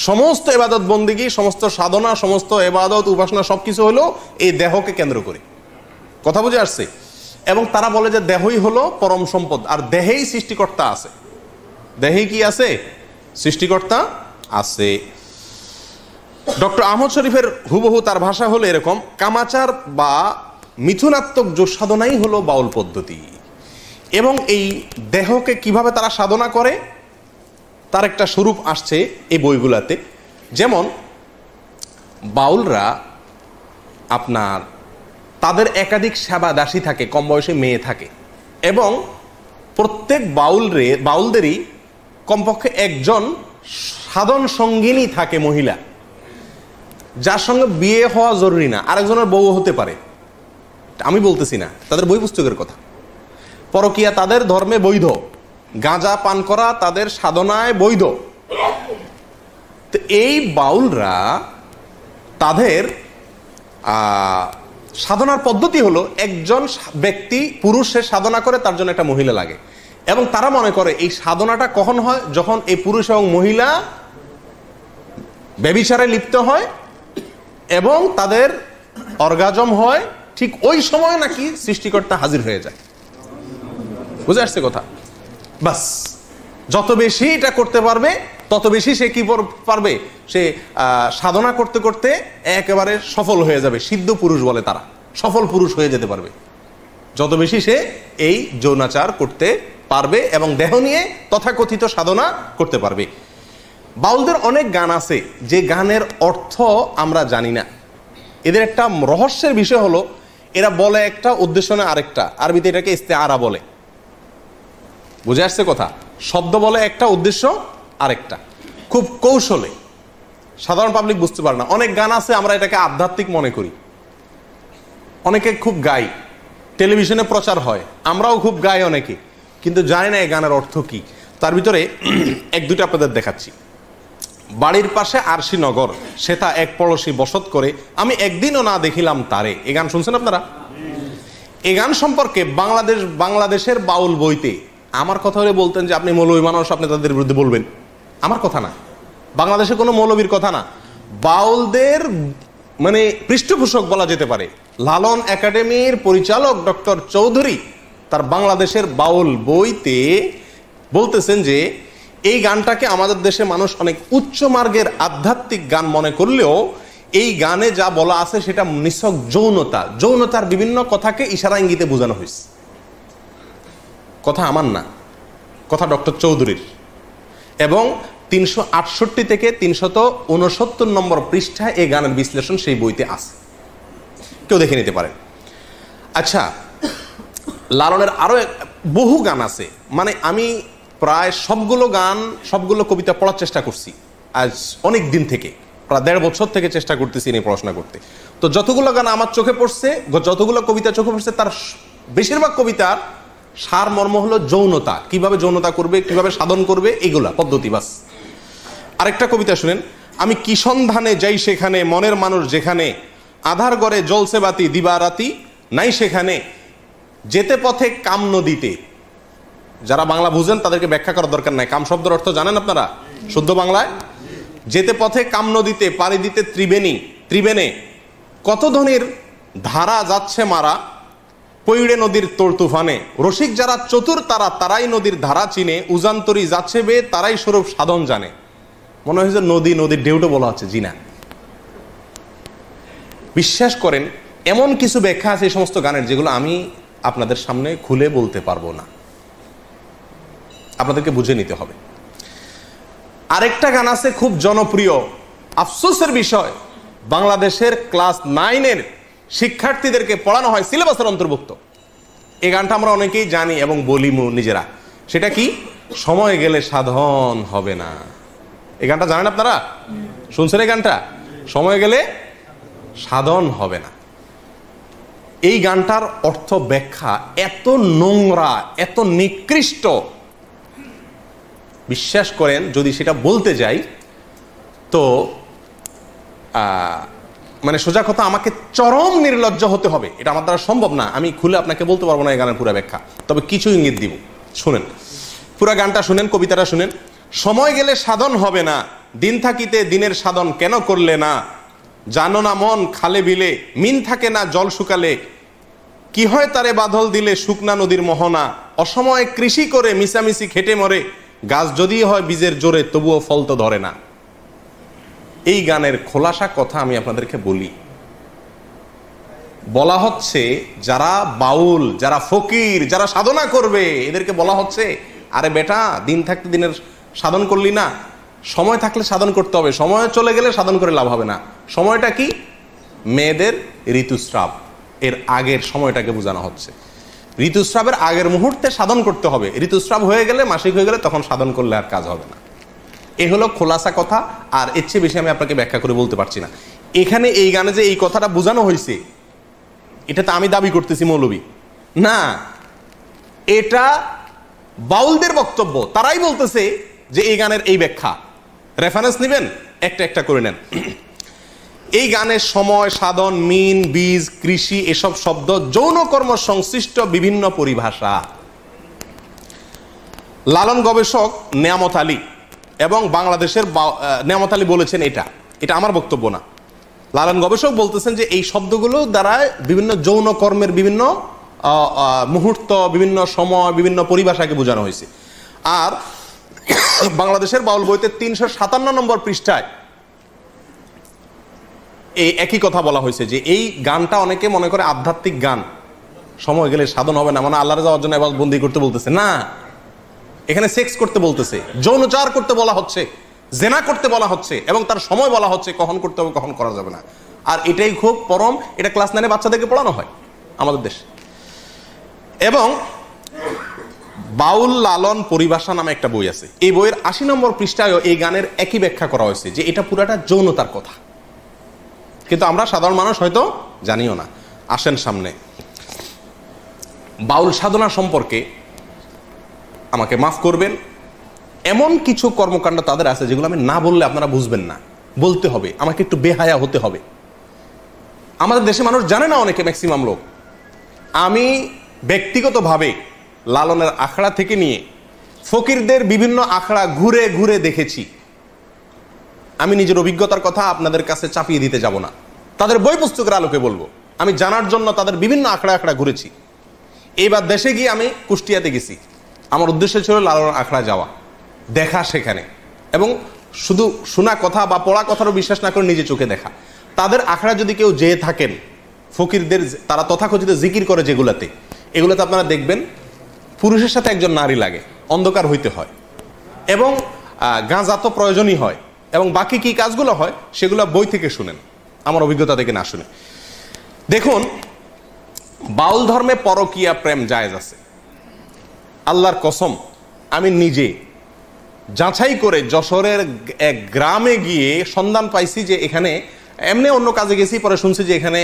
সমস্ত ইবাদত বন্দেগী, সমস্ত সাধনা, সমস্ত ইবাদত উপাসনা সবকিছু হলো এই দেহকে কেন্দ্র করে। কথা বুঝে আসছে? এবং তারা বলে যে দেহই হলো পরম সম্পদ, আর দেহেই সৃষ্টিকর্তা আছে। দেহেই কি আছে? সৃষ্টিকর্তা আছে। ডক্টর আহমদ শরীফের হুবহু তার ভাষা হলো এরকম, কামাচার বা মিথুনাত্মক যোগ সাধনাই হলো বাউল পদ্ধতি। এবং এই দেহকে কিভাবে তারা সাধনা করে তার একটা স্বরূপ আসছে এই বইগুলাতে। যেমন বাউলরা আপনার তাদের একাধিক সেবা দাসী থাকে, কম বয়সে মেয়ে থাকে, এবং প্রত্যেক বাউলদেরই কমপক্ষে একজন সাধন সঙ্গিনী থাকে, মহিলা, যার সঙ্গে বিয়ে হওয়া জরুরি না, আরেকজনের বউ হতে পারে। আমি বলতেছি না, তাদের বই পুস্তকের কথা। পরকীয়া তাদের ধর্মে বৈধ, গাঁজা পান করা তাদের সাধনায় বৈধ। তো এই বাউলরা তাদের সাধনার পদ্ধতি হলো, একজন ব্যক্তি পুরুষের সাধনা করে, তার জন্য একটা মহিলা লাগে, এবং তারা মনে করে এই সাধনাটা কখন হয়? যখন এই পুরুষ এবং মহিলা ব্যভিচারে লিপ্ত হয় এবং তাদের অর্গাজম হয়, ঠিক ওই সময় নাকি সৃষ্টিকর্তা হাজির হয়ে যায়। বুঝে আসছে কথা? বাস, যত বেশি এটা করতে পারবে তত বেশি সে কি পারবে, সে সাধনা করতে করতে একেবারে সফল হয়ে যাবে। সিদ্ধ পুরুষ বলে তারা, সফল পুরুষ হয়ে যেতে পারবে যত বেশি সে এই যৌনাচার করতে পারবে এবং দেহ নিয়ে তথাকথিত সাধনা করতে পারবে। বাউলদের অনেক গান আছে যে গানের অর্থ আমরা জানি না। এদের একটা রহস্যের বিষয় হলো, এরা বলে একটা, উদ্দেশ্য না আরেকটা। আরবিতে এটাকে ইস্তেআরা বলে। বুঝে আসছে কথা? শব্দ বলে একটা, উদ্দেশ্য আরেকটা। খুব কৌশলে, সাধারণ পাবলিক বুঝতে পারে না। অনেক গান আছে আমরা এটাকে আধ্যাত্মিক মনে করি, অনেকে খুব গাই, টেলিভিশনে প্রচার হয়, আমরাও খুব গাই অনেকে, কিন্তু জানি না এই গানের অর্থ কি। তার ভিতরে এক দুটো আপনাদের দেখাচ্ছি। বাড়ির পাশে আরশি নগর, সেটা এক পড়শি বসত করে, আমি একদিনও না দেখিলাম তারে। এই গান শুনছেন আপনারা? এই গান সম্পর্কে বাংলাদেশের বাউল বইতে, আমার কথা হলে বলতেন যে আপনি মৌলবী মানুষ, আপনি তাদের বিরুদ্ধে বলবেন, আমার কথা না, বাংলাদেশে কোনো মৌলবীর কথা না, বাউলদের মানে পৃষ্ঠপোষক বলা যেতে পারে লালন একাডেমির পরিচালক ডক্টর চৌধুরী তার বাংলাদেশের বাউল বইতে বলতেছেন যে এই গানটাকে আমাদের দেশে মানুষ অনেক উচ্চ মার্গের আধ্যাত্মিক গান মনে করলেও এই গানে যা বলা আছে সেটা নিছক যৌনতার বিভিন্ন কথাকে ইশারা ইঙ্গিতে বোঝানো হয়েছে। কথা আমার না, কথা ডক্টর চৌধুরীর। এবং 368 থেকে 369 নম্বর পৃষ্ঠায় এই গানের বিশ্লেষণ সেই বইতে আছে, কেউ দেখে নিতে পারে। আচ্ছা, লালনের আরো বহু গান আছে, মানে আমি প্রায় সবগুলো কবিতা পড়ার চেষ্টা করছি আজ অনেক দিন থেকে, প্রায় 1.5 বছর থেকে চেষ্টা করতেছি নিয়ে পড়াশোনা করতে। তো যতগুলো গান আমার চোখে পড়ছে, যতগুলো কবিতা চোখে পড়ছে, তার বেশিরভাগ কবিতার সার মর্ম হলো যৌনতা, কিভাবে যৌনতা করবে, কিভাবে সাধন করবে, এগুলা পদ্ধতি বাস। আরেকটা কবিতা শুনেন, আমি কি সন্ধানে যাই সেখানে, মনের মানুষ যেখানে, আধার গড়ে জ্বলছে বাতি দিবারাতি নাই সেখানে, যেতে পথে কাম নদীতে। যারা বাংলা বুঝেন তাদেরকে ব্যাখ্যা করার দরকার নাই, কাম শব্দের অর্থ জানেন আপনারা শুদ্ধ বাংলায়? যেতে পথে কাম নদীতে, পাড়ি দিতে ত্রিবেণে, কত ধনির ধারা যাচ্ছে মারা, পইড়ে নদীর তোর তুফানে, রসিক যারা চতুর তারাই নদীর ধারা চিনে, উজান্তরি যাচ্ছে বে তারাই স্বরূপ সাধন জানে। মনে হয় যে নদীর ঢেউটা বলা হচ্ছে, জি না। বিশ্বাস করেন এমন কিছু ব্যাখ্যা আছে এই সমস্ত গানের যেগুলো আমি আপনাদের সামনে খুলে বলতে পারবো না, আপনাদেরকে বুঝে নিতে হবে। আরেকটা গান আছে খুব জনপ্রিয়, আফসোসের বিষয়, বাংলাদেশের ক্লাস 9-এর শিক্ষার্থীদেরকে পড়ানো হয়, সিলেবাসের অন্তর্ভুক্ত। এই গানটা আমরা অনেকেই জানি এবং বলি নিজেরা। সেটা কি? সময় গেলে সাধন হবে না। এই গানটা জানেন আপনারা? শুনছেন এই গানটা? সময় গেলে সাধন হবে না। এই গানটার অর্থ ব্যাখ্যা এত নোংরা, এত নিকৃষ্ট, বিশ্বাস করেন যদি সেটা বলতে যাই তো মানে সোজা কথা আমাকে চরম নির্লজ্জ হতে হবে, এটা আমার দ্বারা সম্ভব না, আমি খুলে আপনাকে বলতে পারবো না এই গানের পুরো ব্যাখ্যা, তবে কিছু ইঙ্গিত দিব। শুনেন পুরো গানটা, শুনেন কবিতাটা শুনেন। সময় গেলে সাধন হবে না, দিন থাকিতে দিনের সাধন কেন করলে না, জানো না মন খালে বিলে মিন থাকে না জল শুকালে, কি হয় তারে বাদল দিলে শুকনা নদীর মোহনা, অসময়ে কৃষি করে মিশামিশি খেটে মরে, গাছ যদি হয় বীজের জোরে তবুও ফল তো ধরে না। এই গানের খোলাসা কথা আমি আপনাদেরকে বলি। বলা হচ্ছে যারা বাউল, যারা ফকির, যারা সাধনা করবে, এদেরকে বলা হচ্ছে আরে বেটা, দিন থাকতে দিনের সাধন করলি না, সময় থাকলে সাধন করতে হবে, সময় চলে গেলে সাধন করে লাভ হবে না। সময়টা কি? মেয়েদের ঋতুস্রাব, এর আগের সময়টাকে বোঝানো হচ্ছে। ঋতুস্রাবের আগের মুহূর্তে সাধন করতে হবে, ঋতুস্রাব হয়ে গেলে, মাসিক হয়ে গেলে তখন সাধন করলে আর কাজ হবে না। এ হলো খোলাসা কথা, আর এর চেয়ে বেশি আমি আপনাকে ব্যাখ্যা করে বলতে পারছি না। এখানে এই গানে যে এই কথাটা বোঝানো হয়েছে, এটা তো আমি দাবি করতেছি মৌলবী না, এটা বাউলদের বক্তব্য, তারাই বলতেছে যে এই গানের এই ব্যাখ্যা। রেফারেন্স নেবেন, একটা একটা করে নেন। এই গানের সময়, সাধন, মিন, বীজ, কৃষি এসব শব্দ যৌন কর্ম সংশ্লিষ্ট বিভিন্ন পরিভাষা। লালন গবেষক নেয়ামত আলী এবং বাংলাদেশের নেয়ামত আলী বলেছেন, এটা আমার বক্তব্য না, লালন গবেষক বলতেছেন যে এই শব্দগুলো দ্বারা বিভিন্ন যৌন কর্মের বিভিন্ন মুহূর্ত, বিভিন্ন সময়, বিভিন্ন পরিভাষাকে বোঝানো হয়েছে। আর বাংলাদেশের বাউল বইতে 357 নম্বর পৃষ্ঠায় এই একই কথা বলা হয়েছে যে এই গানটা অনেকে মনে করে আধ্যাত্মিক গান, সময় গেলে সাধন হবে না, মানে আল্লাহর যাওয়ার জন্য এবার বন্দি করতে বলতেছে না, এখানে সেক্স করতে বলতেছে, যৌনচার করতে বলা হচ্ছে, জেনা করতে বলা হচ্ছে, এবং তার সময় বলা হচ্ছে কখন করতে হবে, কখন করা যাবে না। আর এটাই খুব পরম, এটা ক্লাস 9-এ বাচ্চাদেরকে পড়ানো হয় আমাদের দেশে। এবং বাউল লালন পরিভাষা নামে একটা বই আছে। এই বইয়ের 80 নম্বর পৃষ্ঠায়ও এই গানের একই ব্যাখ্যা করা হয়েছে যে এটা পুরাটা যৌনতার কথা, কিন্তু আমরা সাধারণ মানুষ হয়তো জানিও না। আসেন সামনে। বাউল সাধনা সম্পর্কে আমাকে মাফ করবেন, এমন কিছু কর্মকাণ্ড তাদের আছে যেগুলো আমি না বললে আপনারা বুঝবেন না, বলতে হবে, আমাকে একটু বেহায়া হতে হবে। আমাদের দেশে মানুষ জানে না, অনেকে, ম্যাক্সিমাম লোক। আমি ব্যক্তিগতভাবে লালনের আখড়া থেকে নিয়ে ফকিরদের বিভিন্ন আখড়া ঘুরে ঘুরে দেখেছি। আমি নিজের অভিজ্ঞতার কথা আপনাদের কাছে চাপিয়ে দিতে যাব না, তাদের বই পুস্তকের আলোকে বলবো। আমি জানার জন্য তাদের বিভিন্ন আখড়া আখড়া ঘুরেছি। এইবার দেশে গিয়ে আমি কুষ্টিয়াতে গেছি। আমার উদ্দেশ্য ছিল লালনের আখড়া যাওয়া, দেখা সেখানে, এবং শুধু শোনা কথা বা পড়া কথারও বিশ্বাস না করে নিজে চোখে দেখা। তাদের আখড়া যদি কেউ যেয়ে থাকেন, ফকিরদের তারা তথাকথিত জিকির করে যেগুলাতে, এগুলোতে আপনারা দেখবেন পুরুষের সাথে একজন নারী লাগে, অন্ধকার হইতে হয়, এবং গাঁজা তো প্রয়োজনই হয়, এবং বাকি কি কাজগুলো হয় সেগুলো বই থেকে শুনেন, আমার অভিজ্ঞতা থেকে না শুনে। দেখুন, বাউল ধর্মে পরকীয়া প্রেম জায়েজ আছে। আল্লাহর কসম, আমি নিজে যাচাই করে যশোরের এক গ্রামে গিয়ে সন্ধান পাইছি যে এখানে, এমনি অন্য কাজে গেছি, পরে শুনছি যে এখানে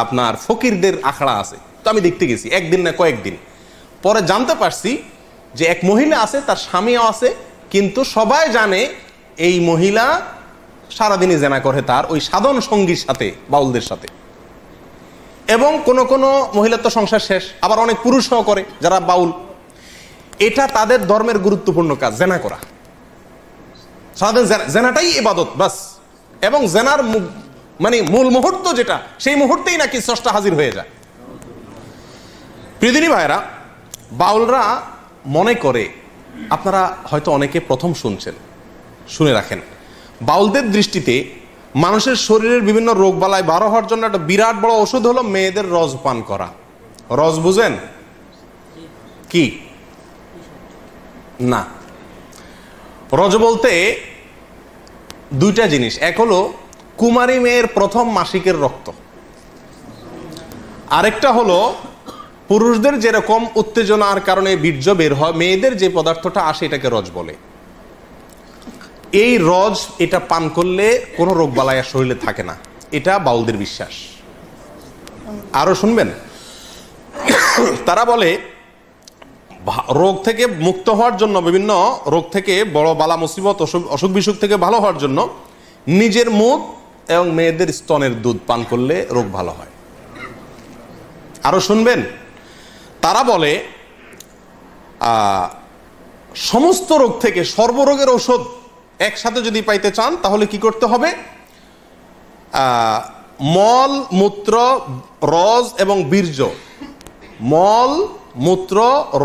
আপনার ফকিরদের আখড়া আছে। তো আমি দেখতে গেছি, একদিন না কয়েকদিন পরে জানতে পারছি যে এক মহিলা আছে, তার স্বামীও আছে, কিন্তু সবাই জানে এই মহিলা সারাদিনই জেনা করে তার ওই সাধন সঙ্গীর সাথে, বাউলদের সাথে। এবং কোনো কোনো মহিলার তো সংসার শেষ, আবার অনেক পুরুষও করে যারা বাউল। এটা তাদের ধর্মের গুরুত্বপূর্ণ কাজ, জেনা করা। সারাদিন জেনাটাই ইবাদত বাস, এবং জেনার মানে মূল মুহূর্ত যেটা, সেই মুহূর্তেই নাকি স্রষ্টা হাজির হয়ে যায়। প্রিয়দিনী ভাইরা, বাউলরা মনে করে, আপনারা হয়তো অনেকে প্রথম শুনছেন, শুনে রাখেন, বাউলদের দৃষ্টিতে মানুষের শরীরের বিভিন্ন রোগ বালাই বার হওয়ার জন্য একটা বিরাট বড় ওষুধ হলো মেয়েদের রস পান করা। রস বুঝেন কি? না, রজ বলতে দুইটা জিনিস। এক হলো কুমারী মেয়ের প্রথম মাসিকের রক্ত, আরেকটা হলো পুরুষদের যেরকম উত্তেজনার কারণে বীর্য বের হয়, মেয়েদের যে পদার্থটা আসে এটাকে রজ বলে। এই রজ, এটা পান করলে কোনো রোগ বালাই আর শরীরে থাকে না, এটা বাউলদের বিশ্বাস। আরো শুনবেন, তারা বলে রোগ থেকে মুক্ত হওয়ার জন্য, বিভিন্ন রোগ থেকে, বড় বালা মুসিবত, অসুখ বিসুখ থেকে ভালো হওয়ার জন্য নিজের মুখ এবং মেয়েদের স্তনের দুধ পান করলে রোগ ভালো হয়। আরো শুনবেন, তারা বলে সমস্ত রোগ থেকে সর্বরোগের ঔষধ একসাথে যদি পাইতে চান তাহলে কি করতে হবে? মল, মূত্র, রজ এবং বীর্য, মল, মূত্র,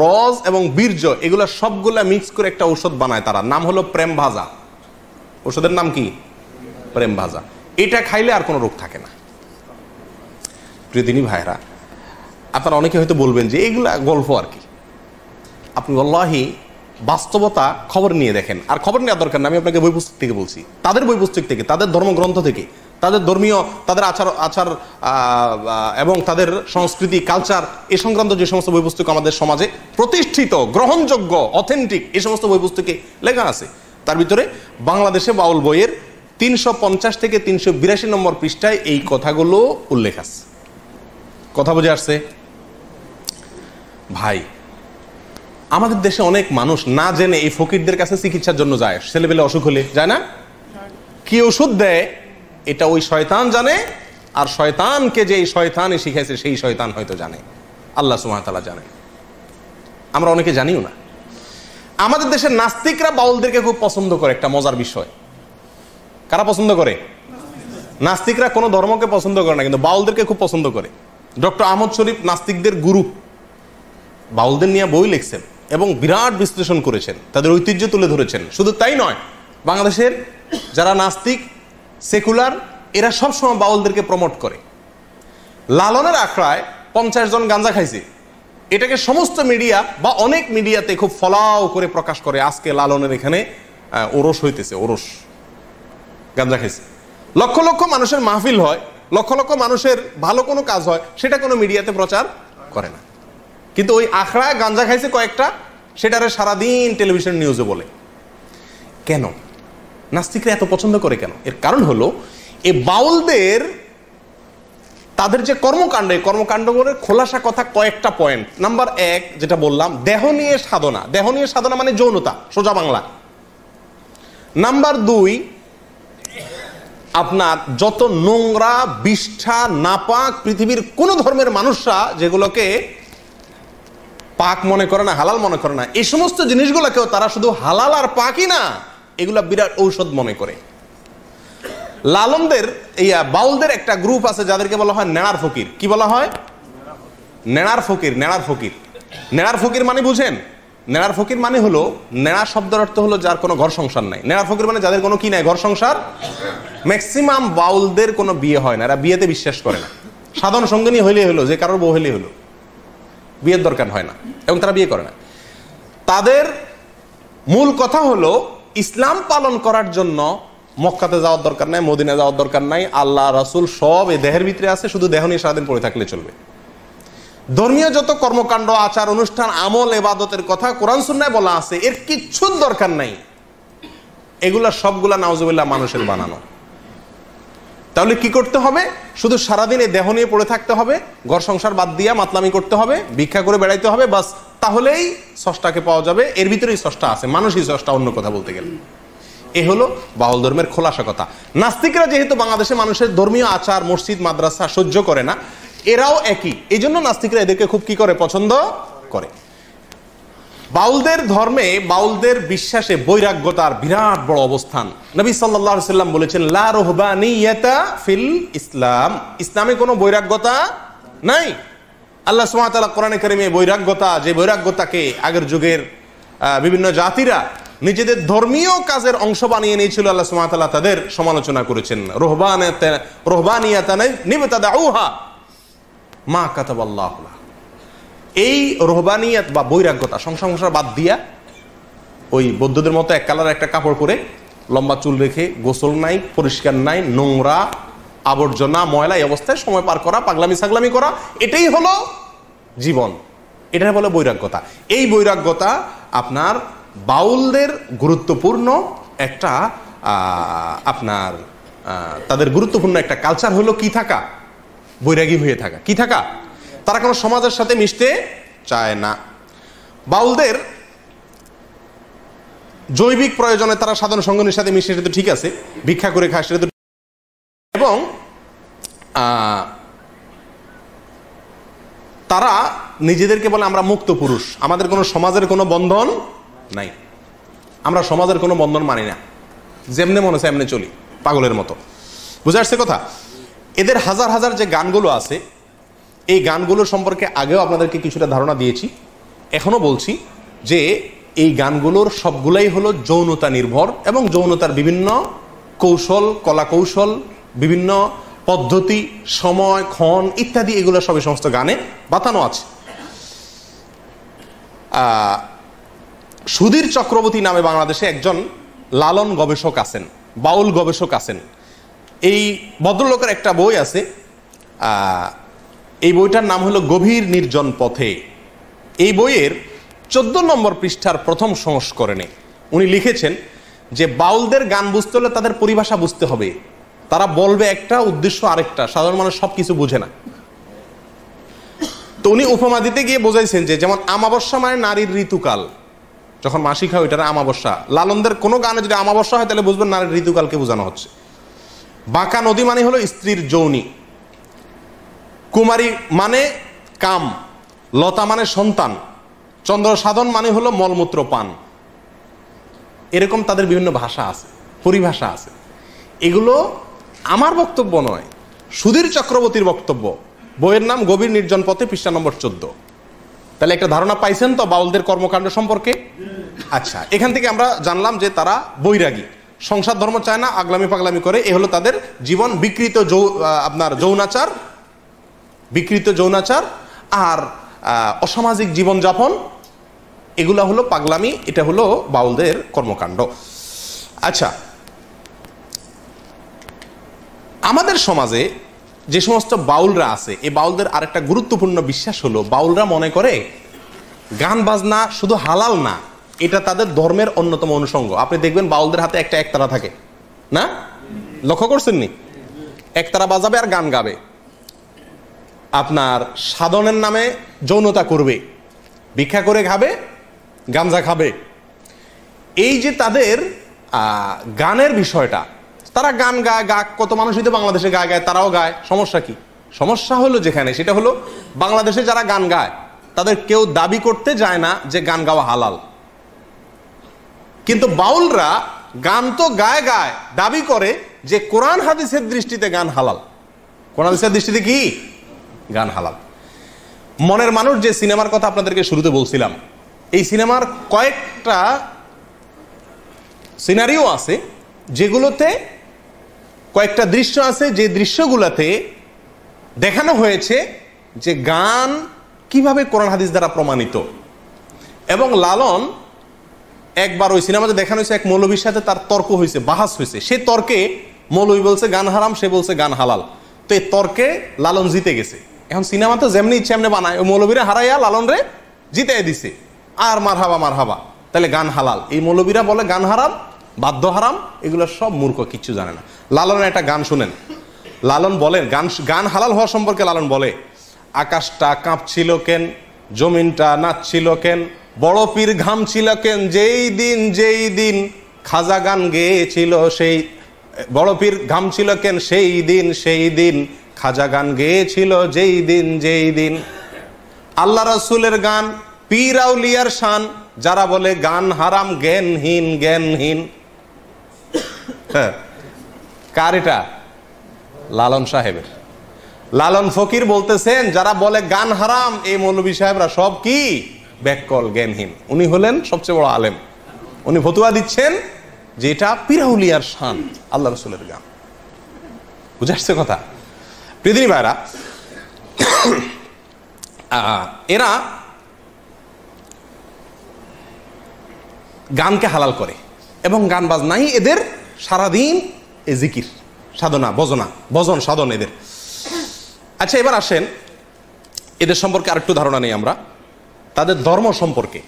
রজ এবং বীর্য, এগুলো সবগুলা মিক্স করে একটা ঔষধ বানায় তারা, নাম হলো প্রেম ভাজা। ওষুধের নাম কি? প্রেম ভাজা। এটা খাইলে আর কোনো রোগ থাকে না। প্রিয়দিনী ভাইরা, আপনারা অনেকে হয়তো বলবেন যে এগুলা গল্প আর কি। আপনি আল্লাহি বাস্তবতা খবর নিয়ে দেখেন, আর খবর নেওয়ার দরকার না, আমি আপনাকে বই পুস্তক থেকে বলছি, তাদের বই পুস্তক থেকে, তাদের ধর্মগ্রন্থ থেকে, তাদের ধর্মীয়, তাদের আচার এবং তাদের সংস্কৃতি, কালচার, এ সংক্রান্ত যে সমস্ত বই পুস্তক আমাদের সমাজে প্রতিষ্ঠিত, গ্রহণযোগ্য, অথেন্টিক, এই সমস্ত বই পুস্তকে লেখা আছে। তার ভিতরে বাংলাদেশে বাউল বইয়ের 350 থেকে 382 নম্বর পৃষ্ঠায় এই কথাগুলো উল্লেখ আছে। কথা বুঝে আসছে ভাই? আমাদের দেশে অনেক মানুষ না জেনে এই ফকিরদের কাছে চিকিৎসার জন্য যায়, ছেলেবেলে অসুখ হলে যায় না, কি ওষুধ দেয় এটা ওই শয়তান জানে, আর শয়তানকে যে এই শয়তানই শিখাইছে সেই শয়তান হয়তো জানে, আল্লাহ সুবহানাহু ওয়া তাআলা জানে, আমরা অনেকে জানিও না। আমাদের দেশের নাস্তিকরা বাউলদেরকে খুব পছন্দ করে, একটা মজার বিষয়। কারা পছন্দ করে? নাস্তিকরা কোনো ধর্মকে পছন্দ করে না, কিন্তু বাউলদেরকে খুব পছন্দ করে। ডক্টর আহমদ শরীফ নাস্তিকদের গুরু, বাউলদের নিয়ে বই লিখছেন এবং বিরাট বিশ্লেষণ করেছেন, তাদের ঐতিহ্য তুলে ধরেছেন। শুধু তাই নয়, বাংলাদেশের যারা নাস্তিক, সেকুলার, এরা সবসময় বাউলদেরকে প্রমোট করে। লালনের আখড়ায় 50 জন গাঁজা খাইছে, এটাকে সমস্ত মিডিয়া বা অনেক মিডিয়াতে খুব ফলাও করে প্রকাশ করে, আজকে লালনের এখানে ওরস হইতেছে, ওরস, গাঁজা খাইছে। লক্ষ লক্ষ মানুষের মাহফিল হয়, লক্ষ লক্ষ মানুষের ভালো কোনো কাজ হয়, সেটা কোনো মিডিয়াতে প্রচার করে না। কিন্তু ওই আখড়ায় গাঁজা খাইছে কয়েকটা, সেটারে সারাদিন টেলিভিশন নিউজে বলে। কেন নাস্তিকরা এত পছন্দ করে কেন? এর কারণ হলো এই বাউলদের তাদের যে কর্মকাণ্ড করে খোলাসা কথা কয়েকটা পয়েন্ট। নাম্বার 1 যেটা বললাম, দেহ নিয়ে সাধনা মানে যৌনতা, সোজা বাংলা। নাম্বার 2, আপনার যত নোংরা বিষ্ঠা নাপাক পৃথিবীর কোন ধর্মের মানুষরা যেগুলোকে পাক মনে করে না, হালাল মনে করে না, এই সমস্ত জিনিসগুলোকেও তারা শুধু হালাল আর পাকই না, এগুলা বিরাট ঔষধ মনে করে। লালনদের বাউলদের একটা গ্রুপ আছে যাদেরকে বলা হয় নেড়ার ফকির। কি বলা হয়? নেড়ার ফকির। নেড়ার ফকির মানে বুঝেন? নেড়ার ফকির মানে হলো, নেড়া শব্দের অর্থ হলো যার কোনো ঘর সংসার নাই। নেড়ার ফকির মানে যাদের কোনো কি নাই, ঘর সংসার। ম্যাক্সিমাম বাউলদের কোনো বিয়ে হয় না, এরা বিয়েতে বিশ্বাস করে না। সাধারণ সঙ্গিনী হইলেই হলো, যে কারোর বউ হইলেই হলো, বিয়ের দরকার হয় না, এবং তারা বিয়ে করে না। তাদের মূল কথা হলো ইসলাম পালন করার জন্য মক্কাতে যাওয়ার দরকার নাই, মদিনা যাওয়ার দরকার নাই, আল্লাহ রাসূল সব এই দেহের ভিতরে আছে, শুধু দেহ নিয়ে সারাদিন পড়ে থাকলে চলবে। ধর্মীয় যত কর্মকাণ্ড, আচার অনুষ্ঠান, আমল, ইবাদতের কথা কোরআন সুন্নাহয় বলা আছে, এর কিচ্ছুর দরকার নাই। এগুলা সবগুলা নাউজুবিল্লাহ মানুষের বানানো। তাহলে কি করতে হবে? শুধু সারাদিন এই দেহ নিয়ে পড়ে থাকতে হবে, ঘর সংসার বাদ দিয়া মাতলামি করতে হবে, ভিক্ষা করে বেড়াইতে হবে, বাস, তাহলেই স্রষ্টাকে পাওয়া যাবে। এর ভিতরেই স্রষ্টা আছে, মানুষই স্রষ্টা, অন্য কথা বলতে গেলে। এ হলো বাউল ধর্মের খোলাসা কথা। নাস্তিকরা যেহেতু বাংলাদেশে মানুষের ধর্মীয় আচার, মসজিদ, মাদ্রাসা সহ্য করে না, এরাও একই। এই জন্য নাস্তিকরা এদেরকে খুব কি করে, পছন্দ করে। বাউলদের ধর্মে, বাউলদের বিশ্বাসে বৈরাগ্যতার বিরাট বড় অবস্থান। নবী সাল্লাল্লাহু আলাইহি ওয়াসাল্লাম বলেছেন, লা রুহবানিয়াতা ফিল ইসলাম। ইসলামে কোনো বৈরাগ্যতা নাই। আল্লাহ সুবহানাহু ওয়া তাআলা কোরআনে কারিমে বৈরাগ্যতা, যে বৈরাগ্যতাকে আগের যুগের বিভিন্ন জাতিরা নিজেদের ধর্মীয় কাজের অংশ বানিয়ে নিয়েছিল, আল্লাহ সুবহানাহু ওয়া তাআলা তাদের সমালোচনা করেছেন। রুহবানিয়াতান নিবতাদাউহা মা কাতাবাল্লাহু লাহ। এই রুহবানিয়াত বা বৈরাগ্যতা, সংসার বাদ দিয়া ওই বৌদ্ধদের মতো এক কালার একটা কাপড় পরে, লম্বা চুল রেখে, গোসল নাই, পরিষ্কার নাই, নোংরা আবর্জনা ময়লা এই অবস্থায় সময় পার করা, পাগলামি ছাগলামি করা, এটাই হলো জীবন। এটাই বলে বৈরাগ্যতা। এই বৈরাগ্যতা আপনার বাউলদের গুরুত্বপূর্ণ একটা আপনার তাদের গুরুত্বপূর্ণ একটা কালচার হলো কি থাকা, বৈরাগী হয়ে থাকা। কি থাকা? তারা কোনো সমাজের সাথে মিশতে চায় না। বাউলদের জৈবিক প্রয়োজনে তারা সাধারণ সঙ্গীর সাথে মিশে, সেটা তো ঠিক আছে, ভিক্ষা করে খায়, সেটা তো, এবং তারা নিজেদেরকে বলে আমরা মুক্ত পুরুষ, আমাদের কোনো সমাজের কোনো বন্ধন নাই, আমরা সমাজের কোনো বন্ধন মানি না, যেমনে মনে হচ্ছে এমনি চলি, পাগলের মতো। বুঝে আসছে কথা? এদের হাজার হাজার যে গানগুলো আছে, এই গানগুলো সম্পর্কে আগেও আপনাদেরকে কিছুটা ধারণা দিয়েছি, এখনো বলছি যে এই গানগুলোর সবগুলাই হলো যৌনতা নির্ভর, এবং যৌনতার বিভিন্ন কৌশল, কলা কৌশল, বিভিন্ন পদ্ধতি, সময়, ক্ষণ ইত্যাদি, এগুলো সবই সমস্ত গানে বাতানো আছে। সুধীর চক্রবর্তী নামে বাংলাদেশে একজন লালন গবেষক আছেন, বাউল গবেষক আছেন। এই ভদ্রলোকের একটা বই আছে, এই বইটার নাম হলো গভীর নির্জন পথে। এই বইয়ের 14 নম্বর পৃষ্ঠার প্রথম সংস্করণে উনি লিখেছেন যে বাউলদের গান বুঝতে হলে তাদের পরিভাষা বুঝতে হবে। তারা বলবে একটা, উদ্দেশ্য আরেকটা, সাধারণ মানুষ সবকিছু বুঝে না। তো উনি উপমা দিতে গিয়ে বোঝাইছেন যে, যেমন আমাবস্যা মানে নারীর ঋতুকাল, যখন মাসিক হয় ওইটার আমাবস্যা। লালনদের কোনো গানে যদি আমাবস্যা হয় তাহলে বুঝবেন নারীর ঋতুকালকে বোঝানো হচ্ছে। বাঁকা নদী মানে হলো স্ত্রীর যৌনি, কুমারী মানে কাম, লতা মানে সন্তান, চন্দ্র সাধন মানে হলো মলমূত্র পান। এরকম তাদের বিভিন্ন ভাষা আছে, পরিভাষা আছে। এগুলো আমার বক্তব্য নয়, সুধীর চক্রবর্তীর বক্তব্য। বইয়ের নাম গভীর নির্জন পথে, পৃষ্ঠা নম্বর 14। তাহলে একটা ধারণা পাইছেন তো বাউলদের কর্মকাণ্ড সম্পর্কে? আচ্ছা, এখান থেকে আমরা জানলাম যে তারা বৈরাগী, সংসার ধর্ম চায় না, আগলামি পাগলামি করে। এ হলো তাদের জীবন, বিকৃত যৌনাচার আর অসামাজিক জীবনযাপন, এগুলা হলো পাগলামি। এটা হলো বাউলদের কর্মকাণ্ড। আচ্ছা, আমাদের সমাজে যে সমস্ত বাউলরা আছে, এই বাউলদের আরেকটা গুরুত্বপূর্ণ বিশ্বাস হলো, বাউলরা মনে করে গান বাজনা শুধু হালাল না, এটা তাদের ধর্মের অন্যতম অনুষঙ্গ। আপনি দেখবেন বাউলদের হাতে একটা একতারা থাকে না, লক্ষ্য করছেন নি? একতারা বাজাবে আর গান গাবে, আপনার সাধনের নামে যৌনতা করবে, ভিক্ষা করে খাবে, গাঞ্জা খাবে। এই যে তাদের গানের বিষয়টা, তারা গান গায়, কত মানুষই তো বাংলাদেশে গায়, তারাও গায়, সমস্যা কি? সমস্যা হলো যেখানে, সেটা হলো বাংলাদেশে যারা গান গায় তাদের কেউ দাবি করতে যায় না যে গান গাওয়া হালাল, কিন্তু বাউলরা গান তো গায় গায়, দাবি করে যে কোরআন হাদিসের দৃষ্টিতে গান হালাল। কোরআন হাদিসের দৃষ্টিতে কি গান হালাল? মনের মানুষ যে সিনেমার কথা আপনাদেরকে শুরুতে বলছিলাম, এই সিনেমার কয়েকটা সিনারিও আছে যেগুলোতে, কয়েকটা দৃশ্য আছে যে দৃশ্যগুলোতে দেখানো হয়েছে যে গান কিভাবে কোরআন হাদিস দ্বারা প্রমাণিত। এবং লালন একবার ওই সিনেমাতে দেখানো হয়েছে, এক মৌলবীর সাথে তার তর্ক হয়েছে, বাহাস হয়েছে। সে তর্কে মৌলবী বলছে গান হারাম, সে বলছে গান হালাল। তো এই তর্কে লালন জিতে গেছে। এখন সিনেমা তো যেমনি ইচ্ছে এমনি বানায়, ওই মৌলবীরা হারাইয়া লালন রে জিতে দিছে, আর মারহাবা মারহাবা, তাহলে গান হালাল। এই মৌলবীরা বলে গান হারাম, বাদ্য হারাম, এগুলো সব মূর্খ, কিচ্ছু জানে না। লালনের একটা গান শুনেন, লালন বলেন গান হালাল হওয়া সম্পর্কে লালন বলে, আকাশটা কাঁপছিল কেন, জমিনটা নাচছিল কেন, বড় পীর ঘামছিল কেন, যেই দিন খাজা গান গেয়েছিল, সেই বড় পীর ঘামছিল কেন, সেই দিন খাজা গান গেয়েছিল, যেই দিন আল্লাহ রাসূলের গান, পীর আউলিয়ার শান, যারা বলে গান হারাম জ্ঞানহীন। হ্যাঁ, কার এটা? লালন সাহেবের। লালন ফকির বলতেছেন যারা বলে গান হারাম, এই মৌলভী সাহেবরা সব কি ব্যাককল, জ্ঞানহীন। উনি হলেন সবচেয়ে বড় আলেম, উনি ফতুয়া দিচ্ছেন যে এটা পীরাউলিয়ার শান, আল্লাহ রাসূলের গান। বুঝে আসছে কথা? প্রিয়দিনী ভাইরা, এরা গানকে হালাল করে এবং গান বাজনাই এদের সারাদিন এ জিকির সাধনা, ভজন সাধন এদের। আচ্ছা, এবার আসেন এদের সম্পর্কে আরেকটু ধারণা নেই আমরা, তাদের ধর্ম সম্পর্কে।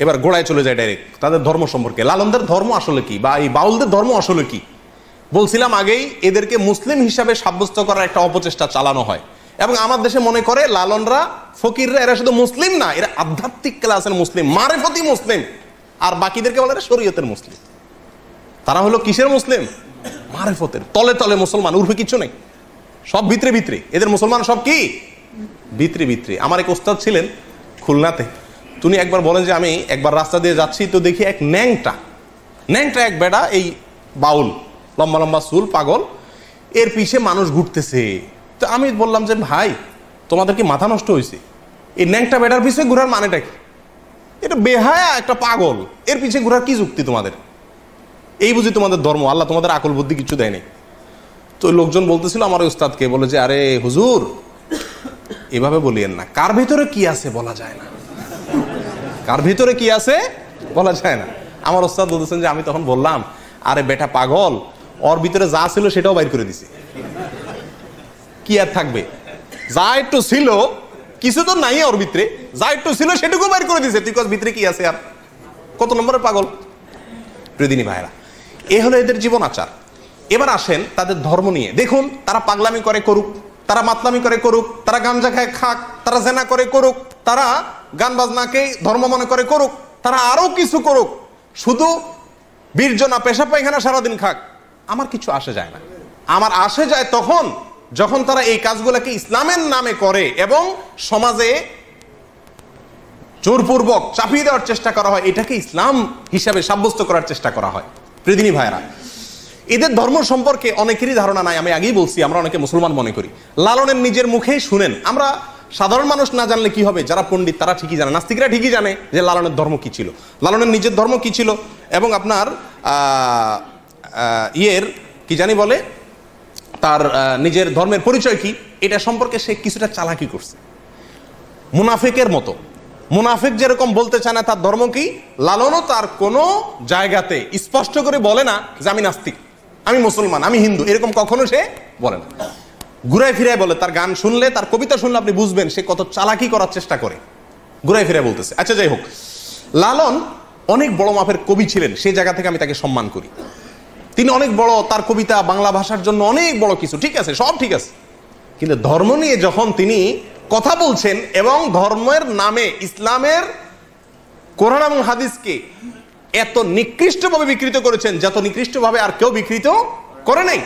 এবার গোড়ায় চলে যায় ডাইরেক্ট, তাদের ধর্ম সম্পর্কে। লালনদের ধর্ম আসলে কি, বা এই বাউলদের ধর্ম আসলে কি? বলছিলাম আগেই, এদেরকে মুসলিম হিসাবে সাব্যস্ত করার একটা অপচেষ্টা চালানো হয়। এবং আমার দেশে মনে করে লালনরা, ফকিররা, এরা শুধু মুসলিম না, এরা আধ্যাত্মিক ক্লাসের মুসলিম, মারেফতি মুসলিম। আর বাকিদেরকে বলে এরা শরীয়তের মুসলিম। তারা হলো কিসের মুসলিম? মারেফতের, তলে তলে মুসলমান, উর্ফে কিছু নেই, সব ভিতরে ভিতরে। এদের মুসলমান সব কি ভিতরে ভিতরে। আমার এক ওস্তাদ ছিলেন খুলনাতে, তিনি একবার বলেন যে আমি একবার রাস্তা দিয়ে যাচ্ছি, তো দেখি এক ন্যাংটা এক বেড়া, এই বাউল, লম্বা লম্বা চুল, পাগল, এর পিছে মানুষ ঘুরতেছে। তো আমি বললাম যে ভাই, তোমাদের কি মাথা নষ্ট হয়েছে? এই ন্যাংটা বেড়ার পিছিয়ে ঘোরার মানেটা কি? এটা বেহায়া একটা পাগল, এর পিছিয়ে ঘোরার কি যুক্তি তোমাদের? এই বুঝি তোমাদের ধর্ম? আল্লাহ তোমাদের আকল বুদ্ধি কিছু দেয়নি। তো লোকজন বলতেছিল আমার উস্তাদকে, বলে যে আরে হুজুর, এভাবে বলিয়েন না, কার ভিতরে কি আছে বলা যায় না, কার ভিতরে কি আছে বলা যায় না। আমার উস্তাদ বলতেছেন যে আমি তখন বললাম, আরে বেটা পাগল, ওর ভিতরে যা ছিল সেটাও বাইর করে দিছে, কি আর থাকবে? যা একটু ছিল, কিছু তো নাই ওর ভিতরে, যা একটু ছিল সেটুকু বাইর করে দিছে, তুই ভিতরে কি আছে? আর কত নম্বরের পাগল? প্রিয়দিনী ভাইরা, এ হলো এদের জীবন আচার। এবার আসেন তাদের ধর্ম নিয়ে। দেখুন, তারা পাগলামি করে করুক, তারা মাতলামি করে করুক, তারা গাঞ্জা খায় খাক, তারা জেনা করে করুক, তারা গান বাজনাকে ধর্ম মনে করে করুক, তারা আরো কিছু করুক, শুধু বীর্জনা পেশাব পায়খানা সারাদিন খাক, আমার কিছু আসে যায় না। আমার আসে যায় তখন যখন তারা এই কাজগুলোকে ইসলামের নামে করে এবং সমাজে জোরপূর্বক চাপিয়ে দেওয়ার চেষ্টা করা হয়, এটাকে ইসলাম হিসাবে সাব্যস্ত করার চেষ্টা করা হয়। প্রিয়দিনী ভাইরা, এদের ধর্ম সম্পর্কে অনেকেরই ধারণা নাই। আমি আগেই বলছি, আমরা অনেকে মুসলমান মনে করি। লালনের নিজের মুখেই শুনেন, আমরা সাধারণ মানুষ না জানলে কি হবে, যারা পণ্ডিত তারা ঠিকই জানে, নাস্তিকরা ঠিকই জানে যে লালনের ধর্ম কি ছিল, লালনের নিজের ধর্ম কি ছিল, এবং আপনার কি জানি বলে, তার নিজের ধর্মের পরিচয় কি, এটা সম্পর্কে সে কিছুটা চালাকি করছে। মুনাফিকের মতো, মুনাফিক যেরকম বলতে চায় না তার ধর্ম কি, লালনও তার কোনো জায়গাতে স্পষ্ট করে বলে না যে আমি নাস্তিক, আমি মুসলমান, আমি হিন্দু, এরকম কখনো সে বলে না। ঘুরায় ফিরায় বলে। তার গান শুনলে, তার কবিতা শুনলে আপনি বুঝবেন সে কত চালাকি করার চেষ্টা করে। ঘুরাই ফিরে বলতেছে। আচ্ছা যাই হোক, লালন অনেক বড় মাপের কবি ছিলেন, সেই জায়গা থেকে আমি তাকে সম্মান করি। তিনি অনেক বড়, তার কবিতা বাংলা ভাষার জন্য অনেক বড় কিছু, ঠিক আছে, সব ঠিক আছে। কিন্তু ধর্ম নিয়ে যখন তিনি কথা বলছেন এবং ধর্মের নামে ইসলামের কোরআন এবং হাদিসকে এত নিকৃষ্টভাবে বিকৃত করেছেন, যত নিকৃষ্টভাবে আর কেউ বিকৃত করে নাই,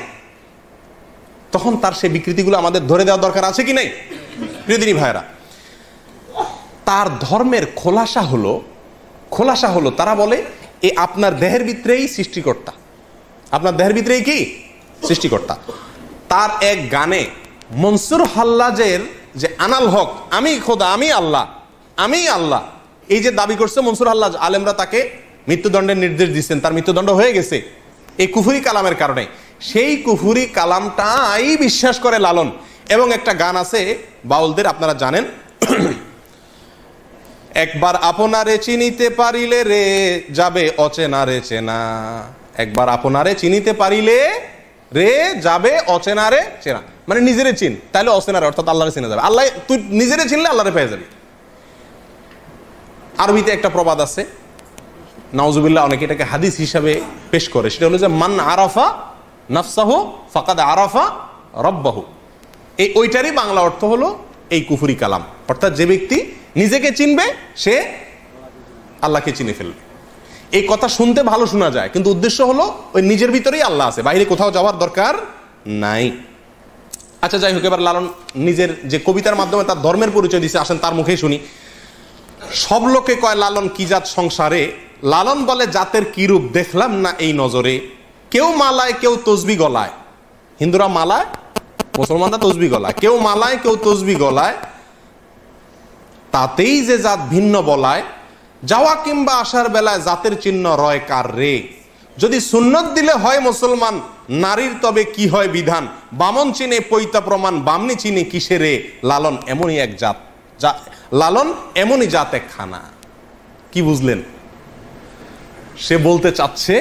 তখন তার সেই বিকৃতিগুলো আমাদের ধরে দেওয়া দরকার আছে কি নাই? প্রিয় দিনী ভাইরা, তার ধর্মের খোলাসা হলো তারা বলে এ আপনার দেহের ভিতরেই সৃষ্টিকর্তা, আপনার দেহের ভিতরেই কি সৃষ্টিকর্তা। তার এক গানে মনসুর হাল্লাজের যে আনাল হক, আমি খোদা, আমি আল্লাহ, আমি আল্লাহ, এই যে দাবি করছে মনসুর হাল্লাজ, আলেমরা তাকে মৃত্যুদণ্ডের নির্দেশ দিচ্ছেন, তার মৃত্যুদণ্ড হয়ে গেছে এই কুফরি কালামের কারণে। সেই কুফরি কালামটাই বিশ্বাস করে লালন। এবং একটা গান আছে বাউলদের, আপনারা জানেন, একবার আপনারে চিনিতে পারিলে রে যাবে অচেনারে চেনা, একবার আপনারে চিনিতে পারিলে রে যাবে অচেনারে চেনা, মানে নিজেরে চিন তাহলে অচেনারে অর্থাৎ আল্লাহরে চিনা যাবে। আল্লাহ, তুই নিজেরে চিনলে আল্লাহরে পেয়ে যাবি। আরবিতে একটা প্রবাদ আছে, নাউজুবিল্লাহ, অনেকে এটাকে হাদিস হিসাবে পেশ করে, সেটা হলো যে মান আরাফা নাফসাহু ফাকাদ আরাফা রব্বাহু। এই ওইটারই বাংলা অর্থ হলো এই কুফরি কালাম, অর্থাৎ যে ব্যক্তি নিজেকে চিনবে সে আল্লাহকে চিনে ফেলবে। এই কথা শুনতে ভালো শোনা যায়, কিন্তু উদ্দেশ্য হলো ওই নিজের ভিতরেই আল্লাহ আছে, বাইরে কোথাও যাওয়ার দরকার নাই। আচ্ছা যাই হোক, এবার লালন নিজের যে কবিতার মাধ্যমে তার ধর্মের পরিচয় দিচ্ছে, আসেন তার মুখেই শুনি। সব লোকে কয় লালন কি জাত সংসারে, লালন বলে জাতের কি রূপ দেখলাম না এই নজরে, কেউ মালায় কেউ তসবি গলায়, হিন্দুরা মালায়, মুসলমানরা তসবি গলায়, কেউ মালায় কেউ তসবি গলায়, তাতেই যে জাত ভিন্ন বলায়, যাওয়া কিংবা আসার বেলায় জাতের চিহ্ন রয় কার রে, যদি সুন্নত দিলে হয় মুসলমান, নারীর তবে কি হয় বিধান, বামন চিনে পৈতা প্রমাণ, বামনি চিনে কিসে রে, লালন এমনই এক জাত, লালন এমনই জাত এক খানা। কি বুঝলেন? সে বলতে চাচ্ছে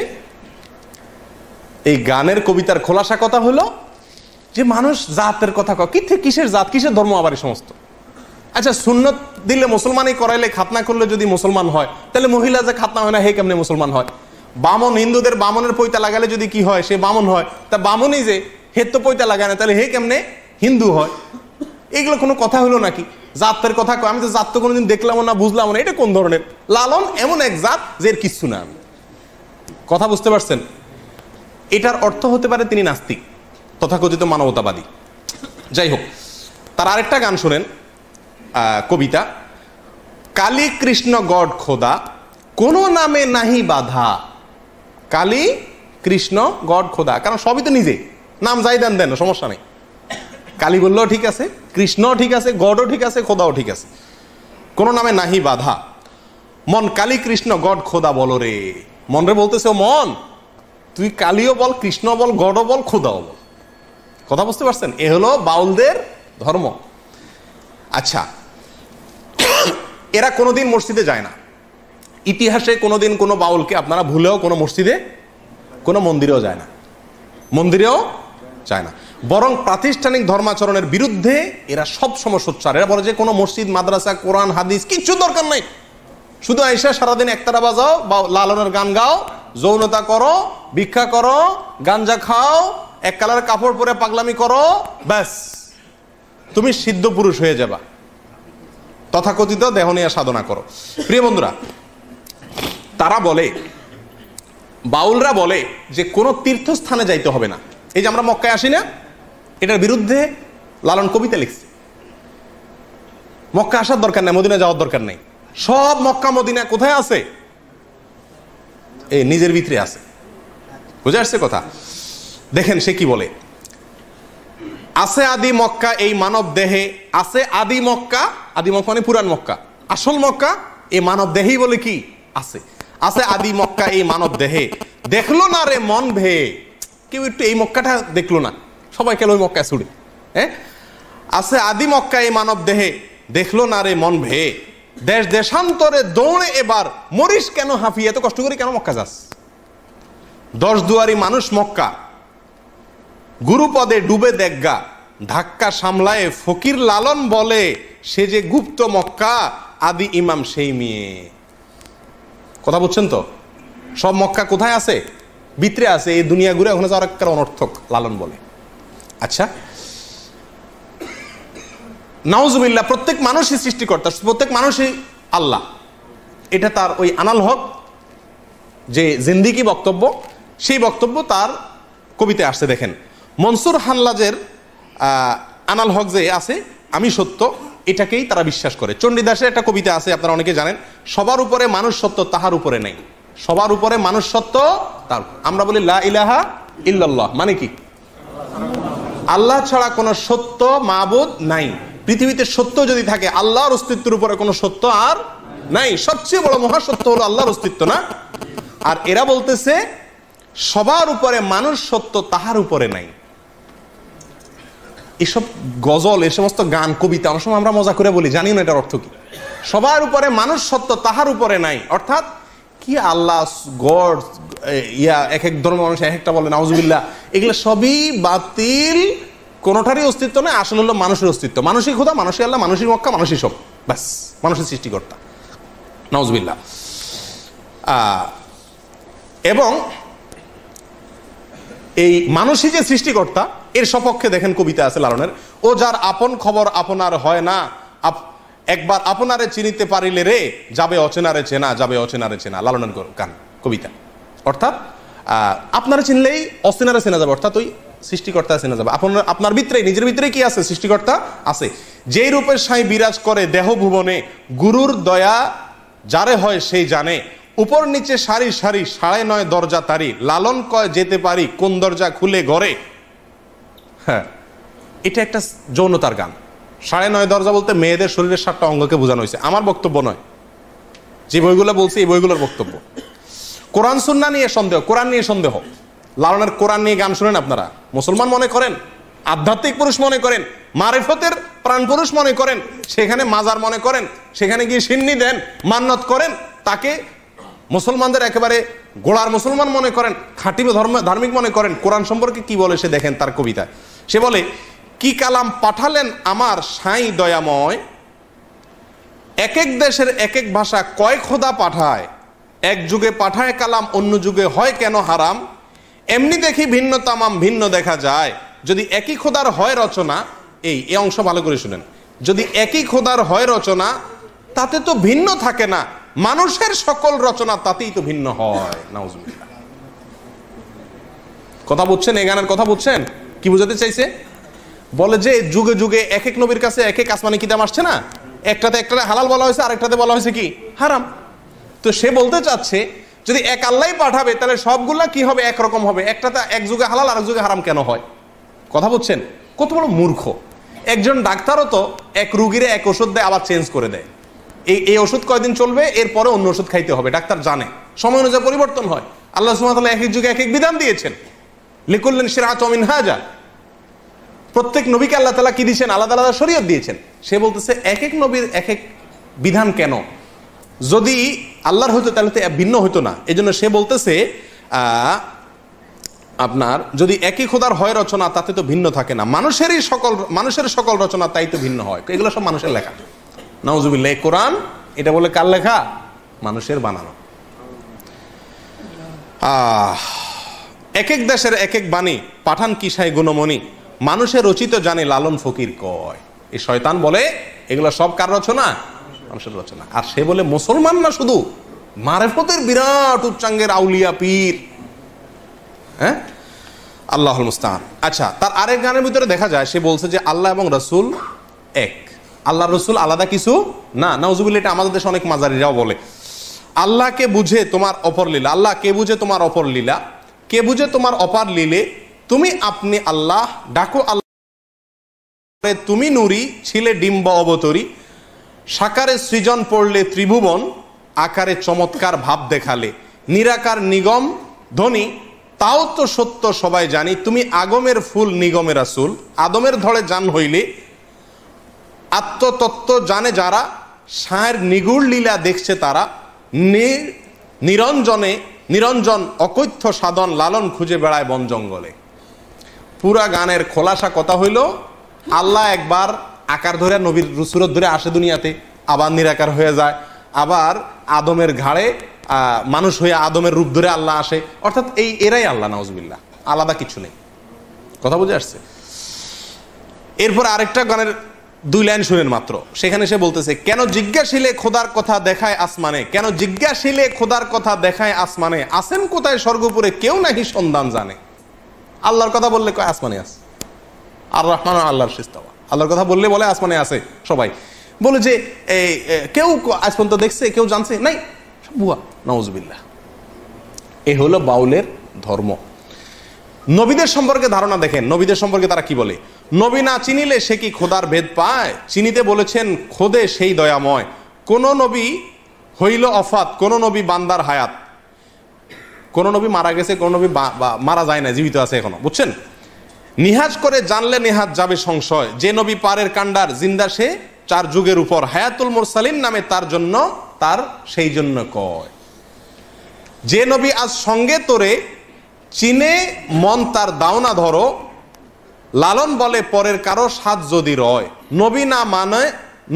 এই গানের কবিতার খোলাসা কথা হলো যে মানুষ জাতের কথা কয়, কিসের জাত, কিসের ধর্ম আবার এই সমস্ত। আচ্ছা, সুন্নত দিলে মুসলমানই করাইলে, খাতনা করলে যদি মুসলমান হয়, তাহলে মহিলা যে খাতনা হয় না হে কেমনে মুসলমান হয়? বামন, হিন্দুদের বামনের পৈতা লাগালে যদি কি হয়, সে বামন হয়, তা বামনই যে হে তো পৈতা লাগায় না, তাহলে হে কেমনে হিন্দু হয়? এগুলো কোনো কথা হলো নাকি? জাতের কথা কয়, আমি তো জাত তো কোনোদিন দেখলাম না, বুঝলাম না, এটা কোন ধরনের? লালন এমন এক জাত যে এর কিচ্ছু না। কথা বুঝতে পারছেন? এটার অর্থ হতে পারে তিনি নাস্তিক, তথাকথিত মানবতাবাদী। যাই হোক, তার আরেকটা গান শোনেন, কবিতা, কালী কৃষ্ণ গড খোদা কোন নামে নাহি বাধা, কালী কৃষ্ণ গড খোদা, কারণ সবই তো নিজে, নাম যাই দেন দেন, সমস্যা নেই। কালী বললেও ঠিক আছে, কৃষ্ণ ঠিক আছে, গডও ঠিক আছে, খোদাও ঠিক আছে, কোন নামে নাহি বাধা, মন কালী কৃষ্ণ গড খোদা বলো রে, মন রে বলতেছে, ও মন তুই কালীও বল, কৃষ্ণ বল, গডও বল, খোদাও বল। কথা বুঝতে পারছেন? এ হলো বাউলদের ধর্ম। আচ্ছা, এরা কোনোদিন মসজিদে যায় না, ইতিহাসে কোনোদিন কোনো বাউলকে আপনারা ভুলেও কোনো মসজিদে, কোনো মন্দিরেও যায় না, মন্দিরেও যায় না, বরং প্রাতিষ্ঠানিক ধর্মাচরণের বিরুদ্ধে এরা সবসময় সোচ্চার। এরা বলে যে কোনো মসজিদ, মাদ্রাসা, কোরআন, হাদিস কিচ্ছু দরকার নাই, শুধু আইসা সারাদিন একতারা বাজাও বা লালনের গান গাও, যৌনতা করো, ভিক্ষা করো, গাঞ্জা খাও, এক কালার কাপড় পরে পাগলামি করো, ব্যাস তুমি সিদ্ধ পুরুষ হয়ে যাবা, তথাকথিত দেহনিয়া সাধনা করো। প্রিয় বন্ধুরা, তারা বলে, বাউলরা বলে যে কোনো তীর্থস্থানে যাইতে হবে না। এই যে আমরা মক্কায় আসি না, এটার বিরুদ্ধে লালন কবিতা লিখছে। মক্কা আসার দরকার নেই, মদিনা যাওয়ার দরকার নেই, সব মক্কা মদিনা কোথায় আছে? এই নিজের ভিতরে আছে। বুঝে আসছে কথা? দেখেন সে কি বলে, আছে আদি মক্কা এই মানব দেহে, আছে আদি মক্কা, আদি মক্কা মানে পুরান মক্কা, আসল মক্কা এই মানব দেহেই বলে কি আছে, আছে আদি মক্কা এই মানব দেহে, দেখলো না রে মন ভে, কেউ একটু এই মক্কাটা দেখলো না, সবাই কেন ওই মক্কায় ছুড়ে। হ্যাঁ, আছে আদি মক্কা এই মানব দেহে, দেখলো না রে মন ভে, দেশ দেশান্তরে দৌড়ে এবার মরিস কেন হাঁফিয়ে, এত কষ্ট করে কেন মক্কা যাস? 10 দুয়ারি মানুষ মক্কা, গুরুপদে ডুবে দেখগা, ধাক্কা সামলায় ফকির লালন বলে, সে যে গুপ্ত মক্কা, আদি ইমাম সেই মেয়ে। কথা বুঝছেন তো? সব মক্কা কোথায় আছে? ভিতরে আছে। এই দুনিয়া ঘুরে ওখানে যাওয়ার একটা অনর্থক লালন বলে। আচ্ছা, নাউজুবিল্লাহ, প্রত্যেক মানুষই সৃষ্টিকর্তা, প্রত্যেক মানুষই আল্লাহ, এটা তার ওই আনাল হক যে জিন্দিগি বক্তব্য, সেই বক্তব্য তার কবিতায় আসছে। দেখেন, মনসুর হাল্লাজের আনাল হক যে আছে আমি সত্য, এটাকেই তারা বিশ্বাস করে। চণ্ডীদাসের একটা কবিতা আছে, আপনারা অনেকে জানেন, সবার উপরে মানুষ সত্য, তাহার উপরে নেই। সবার উপরে মানুষ সত্য, তার। আমরা বলি লা ইলাহা ইল্লাল্লাহ, মানে কি? আল্লাহ ছাড়া কোনো সত্য মাবুদ নাই। পৃথিবীতে সত্য যদি থাকে, আল্লাহর অস্তিত্বের উপরে কোনো সত্য আর নাই। সবচেয়ে বড় মহাসত্য হলো আল্লাহর অস্তিত্ব, না? আর এরা বলতেছে সবার উপরে মানুষ সত্য, তাহার উপরে নাই। এসব গজল, এ সমস্ত গান, কবিতা অনেক সময় আমরা মজা করে বলি, জানি না এটার অর্থ কি। সবার উপরে মানুষ সত্য, তাহার উপরে নাই, অর্থাৎ কি আল্লাহ, গড, এক এক ধর্মের মানুষ এক একটা বলে, নাউজুবিল্লাহ, এগুলো সবই বাতিল, কোনোটারই অস্তিত্ব নয়। আসলে হলো মানুষের অস্তিত্ব। মানুষই খোদা, মানুষই আল্লাহ, মানুষই মক্কা, মানুষই সব, ব্যাস, মানুষের সৃষ্টিকর্তা, নাউজুবিল্লাহ। এবং এই মানুষই যে সৃষ্টিকর্তা, এর সপক্ষে দেখেন কবিতা আছে লালনের, ও যার আপন খবর আপনার হয় না, একবার আপনারে চিনিতে পারিলে রে, যাবে অচেনারে চেনা, যাবে অচেনারে চেনা। লালনের গান, কবিতা। অর্থাৎ আপনারা চিনলেই অচেনারে চেনা যাবে, অর্থাৎ ওই সৃষ্টিকর্তা চেনা যাবে। আপনার ভিতরে, নিজের ভিতরে কি আছে? সৃষ্টিকর্তা আছে। যেই রূপে সাই বিরাজ করে দেহ ভুবনে, গুরুর দয়া যারে হয় সেই জানে, উপর নিচে সারি সারি 9.5 দরজা তারি, লালন কয় যেতে পারি কোন দরজা খুলে ঘরে। হ্যাঁ, এটা একটা যৌনতার গান। 9.5 দরজা বলতে মেয়েদের শরীরের 7টা অঙ্গকে বোঝানো হয়েছে। আমার বক্তব্য নয়, যে বইগুলো বলছি এই বইগুলোর বক্তব্য। কোরআন সুন্নাহ নিয়ে সন্দেহ, কোরআন নিয়ে সন্দেহ। লালনের কোরআন নিয়ে গান শুনেন আপনারা, মুসলমান মনে করেন, আধ্যাত্মিক পুরুষ মনে করেন, মারিফতের প্রাণ পুরুষ মনে করেন, সেখানে মাজার মনে করেন, সেখানে গিয়ে সিন্নি দেন, মান্নত করেন, তাকে মুসলমানদের একেবারে গোড়ার মুসলমান মনে করেন, খাঁটি ধার্মিক মনে করেন। কোরআন সম্পর্কে কি বলে সে দেখেন তার কবিতায়। সে বলে, কি কালাম পাঠালেন আমার সাই দয়াময়, এক এক দেশের এক এক ভাষা কয় খোদা পাঠায়, এক যুগে পাঠায় কালাম, অন্য যুগে হয় কেন হারাম, এমনি দেখি ভিন্ন তামাম ভিন্ন দেখা যায়, যদি একই খোদার হয় রচনা। এই অংশ ভালো করে শুনেন, যদি একই খোদার হয় রচনা, তাতে তো ভিন্ন থাকে না, মানুষের সকল রচনা তাতেই তো ভিন্ন হয়। নাউজুবিল্লাহ। কথা বুঝছেন? এই গানের কথা বুঝছেন? কি বুঝাতে চাইছে? বলে যে যুগে যুগে এক এক নবীর কাছে এক এক আসমানি কিতাব আসছে না, একটাতে হালাল বলা হয়েছে, আরেকটাতে বলা হয়েছে কি হারাম। তো সে বলতে চাচ্ছে, যদি এক আল্লাহ পাঠাবে তাহলে সবগুলা কি হবে? একরকম হবে। একটাতে এক যুগে হালাল, আরেক যুগে হারাম কেন হয়? কথা বুঝছেন? কত বড় মূর্খ একজন ডাক্তারও তো এক রুগীরে এক ওষুধ দেয়, আবার চেঞ্জ করে দেয়। এই ওষুধ কয়দিন চলবে, এরপরে অন্য ওষুধ খাইতে হবে। ডাক্তার জানে সময় অনুযায়ী পরিবর্তন হয়। আল্লাহ সুবহানাহু ওয়া তাআলা এক এক যুগে এক এক বিধান দিয়েছেন। লিকুল্লিন শিরআতুম মিনহাজা, প্রত্যেক নবীকে আল্লাহ তাআলা কি দিয়েছেন? আলাদা আলাদা শরীয়ত দিয়েছেন। সে বলতেছে এক এক নবীর এক এক বিধান কেন? যদি আল্লাহর হতো তাহলে তো ভিন্ন হতো না। এই জন্য সে বলতেছে আপনার যদি একই খোদার হয় রচনা, তাতে তো ভিন্ন থাকে না, মানুষের সকল রচনা তাই তো ভিন্ন হয়। এগুলো সব মানুষের লেখা। নাউজুবিল্লাহ। কোরআন এটা বলে কার লেখা? মানুষের বানানো। এক এক দেশের এক এক বাণী, পাঠান কিসায় গুণমণি, মানুষের রচিত জানে লালন ফকির কয়। এই শয়তান বলে এগুলো সব কার রচনা? মানুষের রচনা। আর সে বলে মুসলমান না, শুধু মারেফতের বিরাট উচ্চাঙ্গের আউলিয়া পীর। হ্যাঁ, আল্লাহুল মুস্তাআন। আচ্ছা, তার আরেক গানের ভিতরে দেখা যায় সে বলছে যে আল্লাহ এবং রাসূল এক, আল্লাহ রসুল আলাদা কিছু না। নাউজুবিল্লাহ। এটা আমাদের দেশে অনেক মাজারিরাও বলে। আল্লাহকে বুঝে তোমার অপর লীলা, আল্লাহ কে বুঝে তোমার অপর লীলা, কে বুঝে তোমার অপার লীলে, তুমি আপনি আল্লাহ ডাকো আল্লাহ, তুমি নুরি ছিলে ডিম্ব অবতরী, সাকারে সৃজন পড়লে ত্রিভুবন, আকারে চমৎকার ভাব দেখালে, নিরাকার নিগম ধ্বনি, তাও তো সত্য সবাই জানি, তুমি আগমের ফুল নিগমের রাসূল, আদমের ধরে জান হইলে, আত্মতত্ত্ব জানে যারা, সায়ের নিগুড় লীলা দেখছে তারা, নিরঞ্জন অকথ্য সাধন, লালন খুঁজে বেড়ায় বন জঙ্গলে। পুরা গানের খোলাসা কথা হইল, আল্লাহ একবার আকার ধরে নবীর সুরত ধরে আসে দুনিয়াতে, আবার নিরাকার হয়ে যায়, আবার আদমের ঘাড়ে মানুষ হয়ে আদমের রূপ ধরে আল্লাহ আসে, অর্থাৎ এরাই আল্লাহ, নাউজুবিল্লাহ, আলাদা কিছু নেই। কথা বুঝে আসছে? এরপর আরেকটা গানের 2 লাইন শুনেন মাত্র, সেখানে সে বলতেছে, কেন জিজ্ঞাসিলে খোদার কথা দেখায় আসমানে, কেন জিজ্ঞাসিলে খোদার কথা দেখায় আসমানে, আসেন কোথায় স্বর্গপুরে কেউ নাকি সন্ধান জানে। আল্লাহর কথা বললে কয় আসমানে আছে, আর রহমান আল্লাহর সিস্তাওয়া, আল্লাহর কথা বললে বলে আসমানে আছে সবাই, বলে যে কেউ আজ পর্যন্ত দেখছে, কেউ জানছে নাই, সব ভুয়া, নাউজুবিল্লাহ। এ হলো বাউলের ধর্ম। নবীদের সম্পর্কে ধারণা দেখেন, নবীদের সম্পর্কে তারা কি বলে, নবী না চিনিলে সে কি খোদার ভেদ পায়, চিনিতে বলেছেন খোদে সেই দয়াময়, কোন নবী হইল অফাত, কোন নবী বান্দার হায়াত, কোন নবী মারা গেছে, কোন নবী মারা যায় না, জীবিত আছে এখনো, বুঝছেন। নিহাজ করে জানলে নেহাজ যাবে সংশয়, যে নবী পারের কান্ডার জিন্দা সে 4 যুগের উপর, হায়াতুল মুরসালিন নামে তার জন্য, তার সেই জন্য কয়, যে নবী আজ সঙ্গে তোরে চিনে মন তার দাওনা ধরো, লালন বলে পরের কারো সাথ যদি রয়,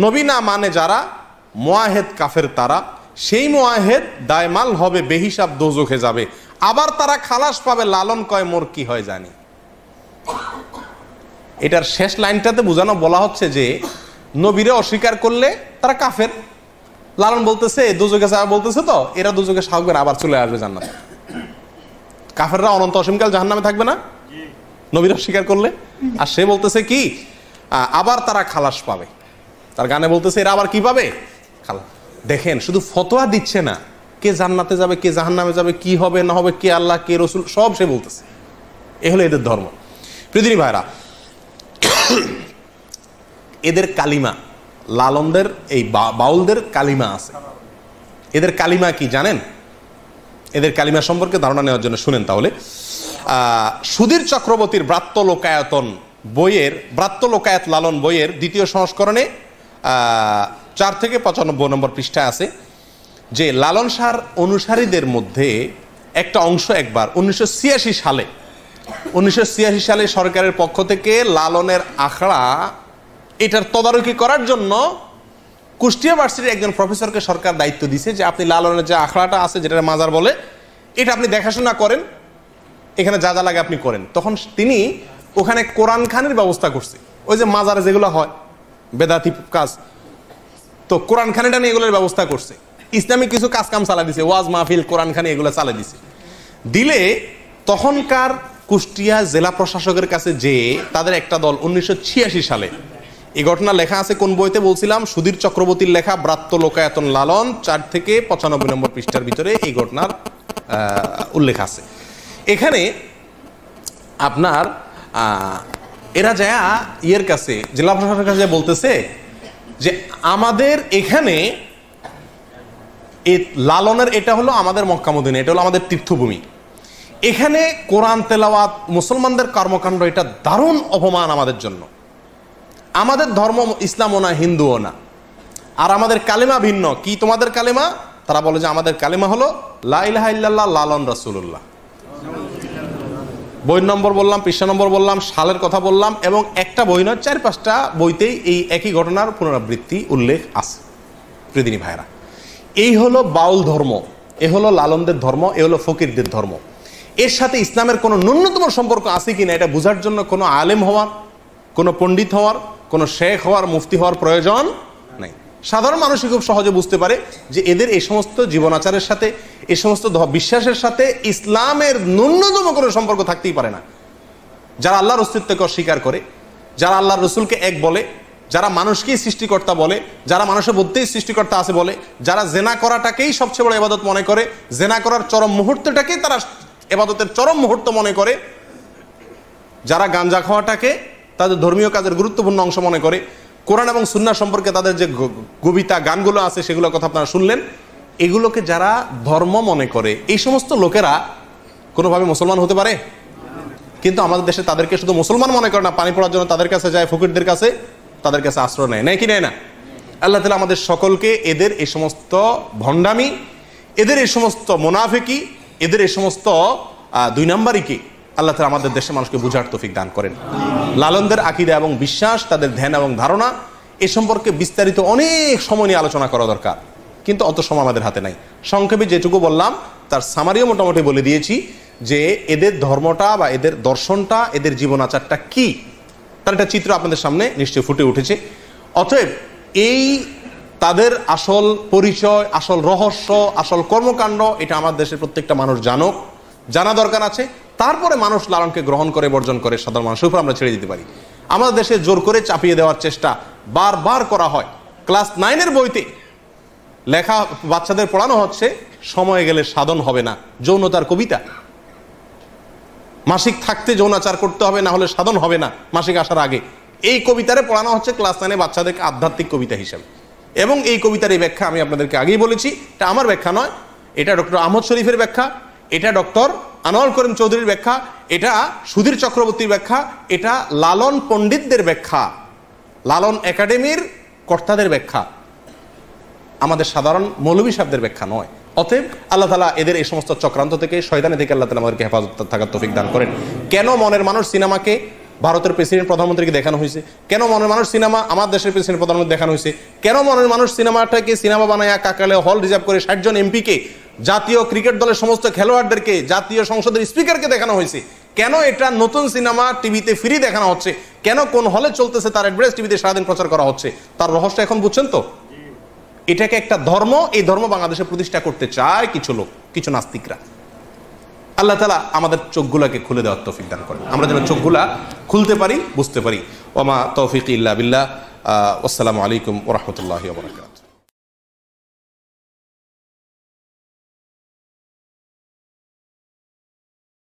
নবী না মানে যারা মুয়াহেদ কাফের তারা, সেই মুয়াহেদ দায়মাল হবে বেহিসাব দোজখে যাবে, আবার তারা খালাস পাবে লালন কয় মোর কি হয় জানি। এটার শেষ লাইনটাতে বোঝানো বলা হচ্ছে যে নবীরে অস্বীকার করলে তারা কাফের, লালন বলতেছে দোজখে যাবে বলতেছে, তো এরা দোজখে সাহস করে আবার চলে আসবে জান্নাতে। কাফেররা অনন্ত অসীমকাল জাহান্নামে থাকবে না নবীর অস্বীকার করলে, আর সে বলতেছে কি আবার তারা খালাস পাবে, তার গানে বলতেছে এরা আবার কি পাবে, খালাস। দেখেন শুধু ফতোয়া দিচ্ছে না, কে জান্নাতে যাবে কে জাহান্নামে যাবে, কি হবে না হবে, কে আল্লাহ কে রসুল, সব সে বলতেছে। এ হলো এদের ধর্ম। প্রিয়দিনী ভাইরা, এদের কালিমা, লালনদের এই বাউলদের কালিমা আছে। এদের কালিমা কি জানেন? এদের কালিমা সম্পর্কে ধারণা নেওয়ার জন্য শুনেন তাহলে। সুধীর চক্রবর্তীর ব্রাত্য লোকায়তন বইয়ের, ব্রাত্য লোকায়ত লালন বইয়ের 2য় সংস্করণে 4 থেকে 95 নম্বর পৃষ্ঠায় আছে যে লালন শাহর অনুসারীদের মধ্যে একটা অংশ একবার 1986 সালে সরকারের পক্ষ থেকে লালনের আখড়া এটার তদারকি করার জন্য কুষ্টিয়া ভার্সিটির একজন প্রফেসরকে সরকার দায়িত্ব দিয়েছে যে আপনি লালনের যে আখড়াটা আছে, যেটা মাজার বলে, এটা আপনি দেখাশোনা করেন, এখানে যা যা লাগে আপনি করেন। তখন তিনি ওখানে কোরআন খানের ব্যবস্থা করছে, ওই যে মাজারে যেগুলো হয় বেদাতি কাজ, তো কোরআন খানিটা নিয়ে এগুলোর ব্যবস্থা করছে, ইসলামিক কিছু কাজ কাম চালা দিছে, ওয়াজ মাহফিল কোরআন খানি এগুলো চালা দিছে। দিলে তখনকার কুষ্টিয়া জেলা প্রশাসকের কাছে যে তাদের একটা দল 1986 সালে, এই ঘটনা লেখা আছে কোন বইতে বলছিলাম, সুধীর চক্রবর্তীর লেখা ব্রাত্য লোকায়তন লালন 4 থেকে 95 নম্বর পৃষ্ঠার ভিতরে এই ঘটনার উল্লেখ আছে। এখানে আপনার এরা যায় ইয়ের কাছে, জেলা প্রশাসনের কাছে বলতেছে যে আমাদের এখানে লালনের এটা হলো আমাদের মক্কা মদিনা, এটা হলো আমাদের তীর্থভূমি, এখানে কোরআন তেলাওয়াত মুসলমানদের কর্মকাণ্ড এটা দারুণ অপমান আমাদের জন্য। আমাদের ধর্ম ইসলামও না হিন্দুও না, আর আমাদের কালেমা ভিন্ন। কি তোমাদের কালেমা? তারা বলে যে আমাদের কালেমা হলো লা ইলাহা ইল্লাল্লাহ লালন রাসূলুল্লাহ। বই নম্বর বললাম, পৃষ্ঠা নম্বর বললাম, সালের কথা বললাম, এবং একটা বই নয় 4-5টা বইতেই এই একই ঘটনার পুনরাবৃত্তি উল্লেখ আছে। প্রিয়দিনী ভাইরা, এই হলো বাউল ধর্ম, এ হলো লালনদের ধর্ম, এ হলো ফকিরদের ধর্ম। এর সাথে ইসলামের কোনো ন্যূনতম সম্পর্ক আছে কিনা এটা বোঝার জন্য কোনো আলেম হওয়ার, কোনো পণ্ডিত হওয়ার, কোনো শেখ হওয়ার, মুফতি হওয়ার প্রয়োজন নাই। সাধারণ মানুষই খুব সহজে বুঝতে পারে যে এদের এই সমস্ত জীবনাচারের সাথে, এই সমস্ত বিশ্বাসের সাথে ইসলামের ন্যূনতম কোনো সম্পর্ক থাকতেই পারে না। যারা আল্লাহর অস্তিত্বকে অস্বীকার করে, যারা আল্লাহর রসুলকে এক বলে, যারা মানুষকেই সৃষ্টিকর্তা বলে, যারা মানুষের মধ্যেই সৃষ্টিকর্তা আছে বলে, যারা জেনা করাটাকেই সবচেয়ে বড় ইবাদত মনে করে, জেনা করার চরম মুহূর্তটাকেই তারা ইবাদতের চরম মুহূর্ত মনে করে, যারা গাঞ্জা খাওয়াটাকে তাদের ধর্মীয় কাজের গুরুত্বপূর্ণ অংশ মনে করে, কোরআন এবং সুন্নাহ সম্পর্কে তাদের যে কবিতা গানগুলো আছে সেগুলোর কথা আপনারা শুনলেন, এগুলোকে যারা ধর্ম মনে করে, এই সমস্ত লোকেরা কোনোভাবে মুসলমান হতে পারে? কিন্তু আমাদের দেশে তাদেরকে শুধু মুসলমান মনে করে না, পানি পড়ার জন্য তাদের কাছে যায়, ফকিরদের কাছে, তাদের কাছে আশ্রয় নেয়, কি নেয় না? আল্লাহ তাআলা আমাদের সকলকে এদের এই সমস্ত ভণ্ডামি, এদের এই সমস্ত মুনাফিকি, এদের এই সমস্ত 2 নাম্বারিকে আল্লাহ তাআলা আমাদের দেশের মানুষকে বুঝার তৌফিক দান করেন। লালনদের আকীদা এবং বিশ্বাস, তাদের ধ্যান এবং ধারণা, এ সম্পর্কে বিস্তারিত অনেক সময় নিয়ে আলোচনা করা দরকার, কিন্তু অত সময় আমাদের হাতে নাই। সংক্ষেপে যেটুকু বললাম তার সামারিও মোটামুটি বলে দিয়েছি যে এদের ধর্মটা বা এদের দর্শনটা, এদের জীবন আচারটা কি, তার একটা চিত্র আপনাদের সামনে নিশ্চয়ই ফুটে উঠেছে। অতএব এই তাদের আসল পরিচয়, আসল রহস্য, আসল কর্মকাণ্ড এটা আমার দেশের প্রত্যেকটা মানুষ জানুক, জানা দরকার আছে। তারপরে মানুষ লালনকে গ্রহণ করে বর্জন করে সাধারণ মানুষের উপর আমরা ছেড়ে দিতে পারি। আমাদের দেশে জোর করে চাপিয়ে দেওয়ার চেষ্টা বারবার করা হয়। ক্লাস 9-এর বইতে লেখা বাচ্চাদের পড়ানো হচ্ছে সময় গেলে সাধন হবে না, যৌনতার কবিতা। মাসিক থাকতে যৌনাচার করতে হবে, না হলে সাধন হবে না মাসিক আসার আগে। এই কবিতারে পড়ানো হচ্ছে ক্লাস 9-এ বাচ্চাদেরকে আধ্যাত্মিক কবিতা হিসেবে। এবং এই কবিতার এই ব্যাখ্যা আমি আপনাদেরকে আগেই বলেছি, এটা আমার ব্যাখ্যা নয়, এটা ডক্টর আহমদ শরীফের ব্যাখ্যা, এটা ডক্টর আনোয়ার করিম চৌধুরীর ব্যাখ্যা, এটা সুধীর চক্রবর্তীর ব্যাখ্যা, এটা লালন পণ্ডিতদের ব্যাখ্যা, লালন একাডেমির কর্তাদের ব্যাখ্যা, আমাদের সাধারণ মৌলভী সাহেবদের ব্যাখ্যা নয়। অতএব আল্লাহ তাআলা এদের এই সমস্ত চক্রান্ত থেকে, শয়তানি থেকে আল্লাহ তাআলা আমাদেরকে হেফাজত থাকার তৌফিক দান করেন। কেন মনের মানুষ সিনেমাকে ভারতের প্রেসিডেন্ট প্রধানমন্ত্রীকে দেখানো হয়েছে, কেন মনের মানুষ সিনেমা আমার দেশের প্রেসিডেন্ট প্রধানমন্ত্রী দেখানো হয়েছে, কেন মনের মানুষ সিনেমাটাকে সিনেমা বানায় কাকালে হল রিজার্ভ করে 60 জন এমপিকে, জাতীয় ক্রিকেট দলের সমস্ত খেলোয়াড়দেরকে, জাতীয় সংসদের স্পিকারকে দেখানো হয়েছে, কেন এটা নতুন সিনেমা টিভিতে ফ্রি দেখানো হচ্ছে, কেন কোন হলে চলতেছে তার অ্যাড্রেস টিভিতে সারাদিন প্রচার করা হচ্ছে, তার রহস্য এখন বুঝছেন তো? এটাকে একটা ধর্ম, এই ধর্ম বাংলাদেশে প্রতিষ্ঠা করতে চায় কিছু লোক, কিছু নাস্তিকরা। আল্লাহ তাআলা আমাদের চোখগুলাকে খুলে দেওয়ার তৌফিক দান করেন, আমরা যেন চোখগুলা খুলতে পারি, বুঝতে পারি। ওমা তৌফিক ইল্লা বিল্লাহ। আসসালামু আলাইকুম ওয়া রাহমাতুল্লাহি ওয়া বারাকাতুহু।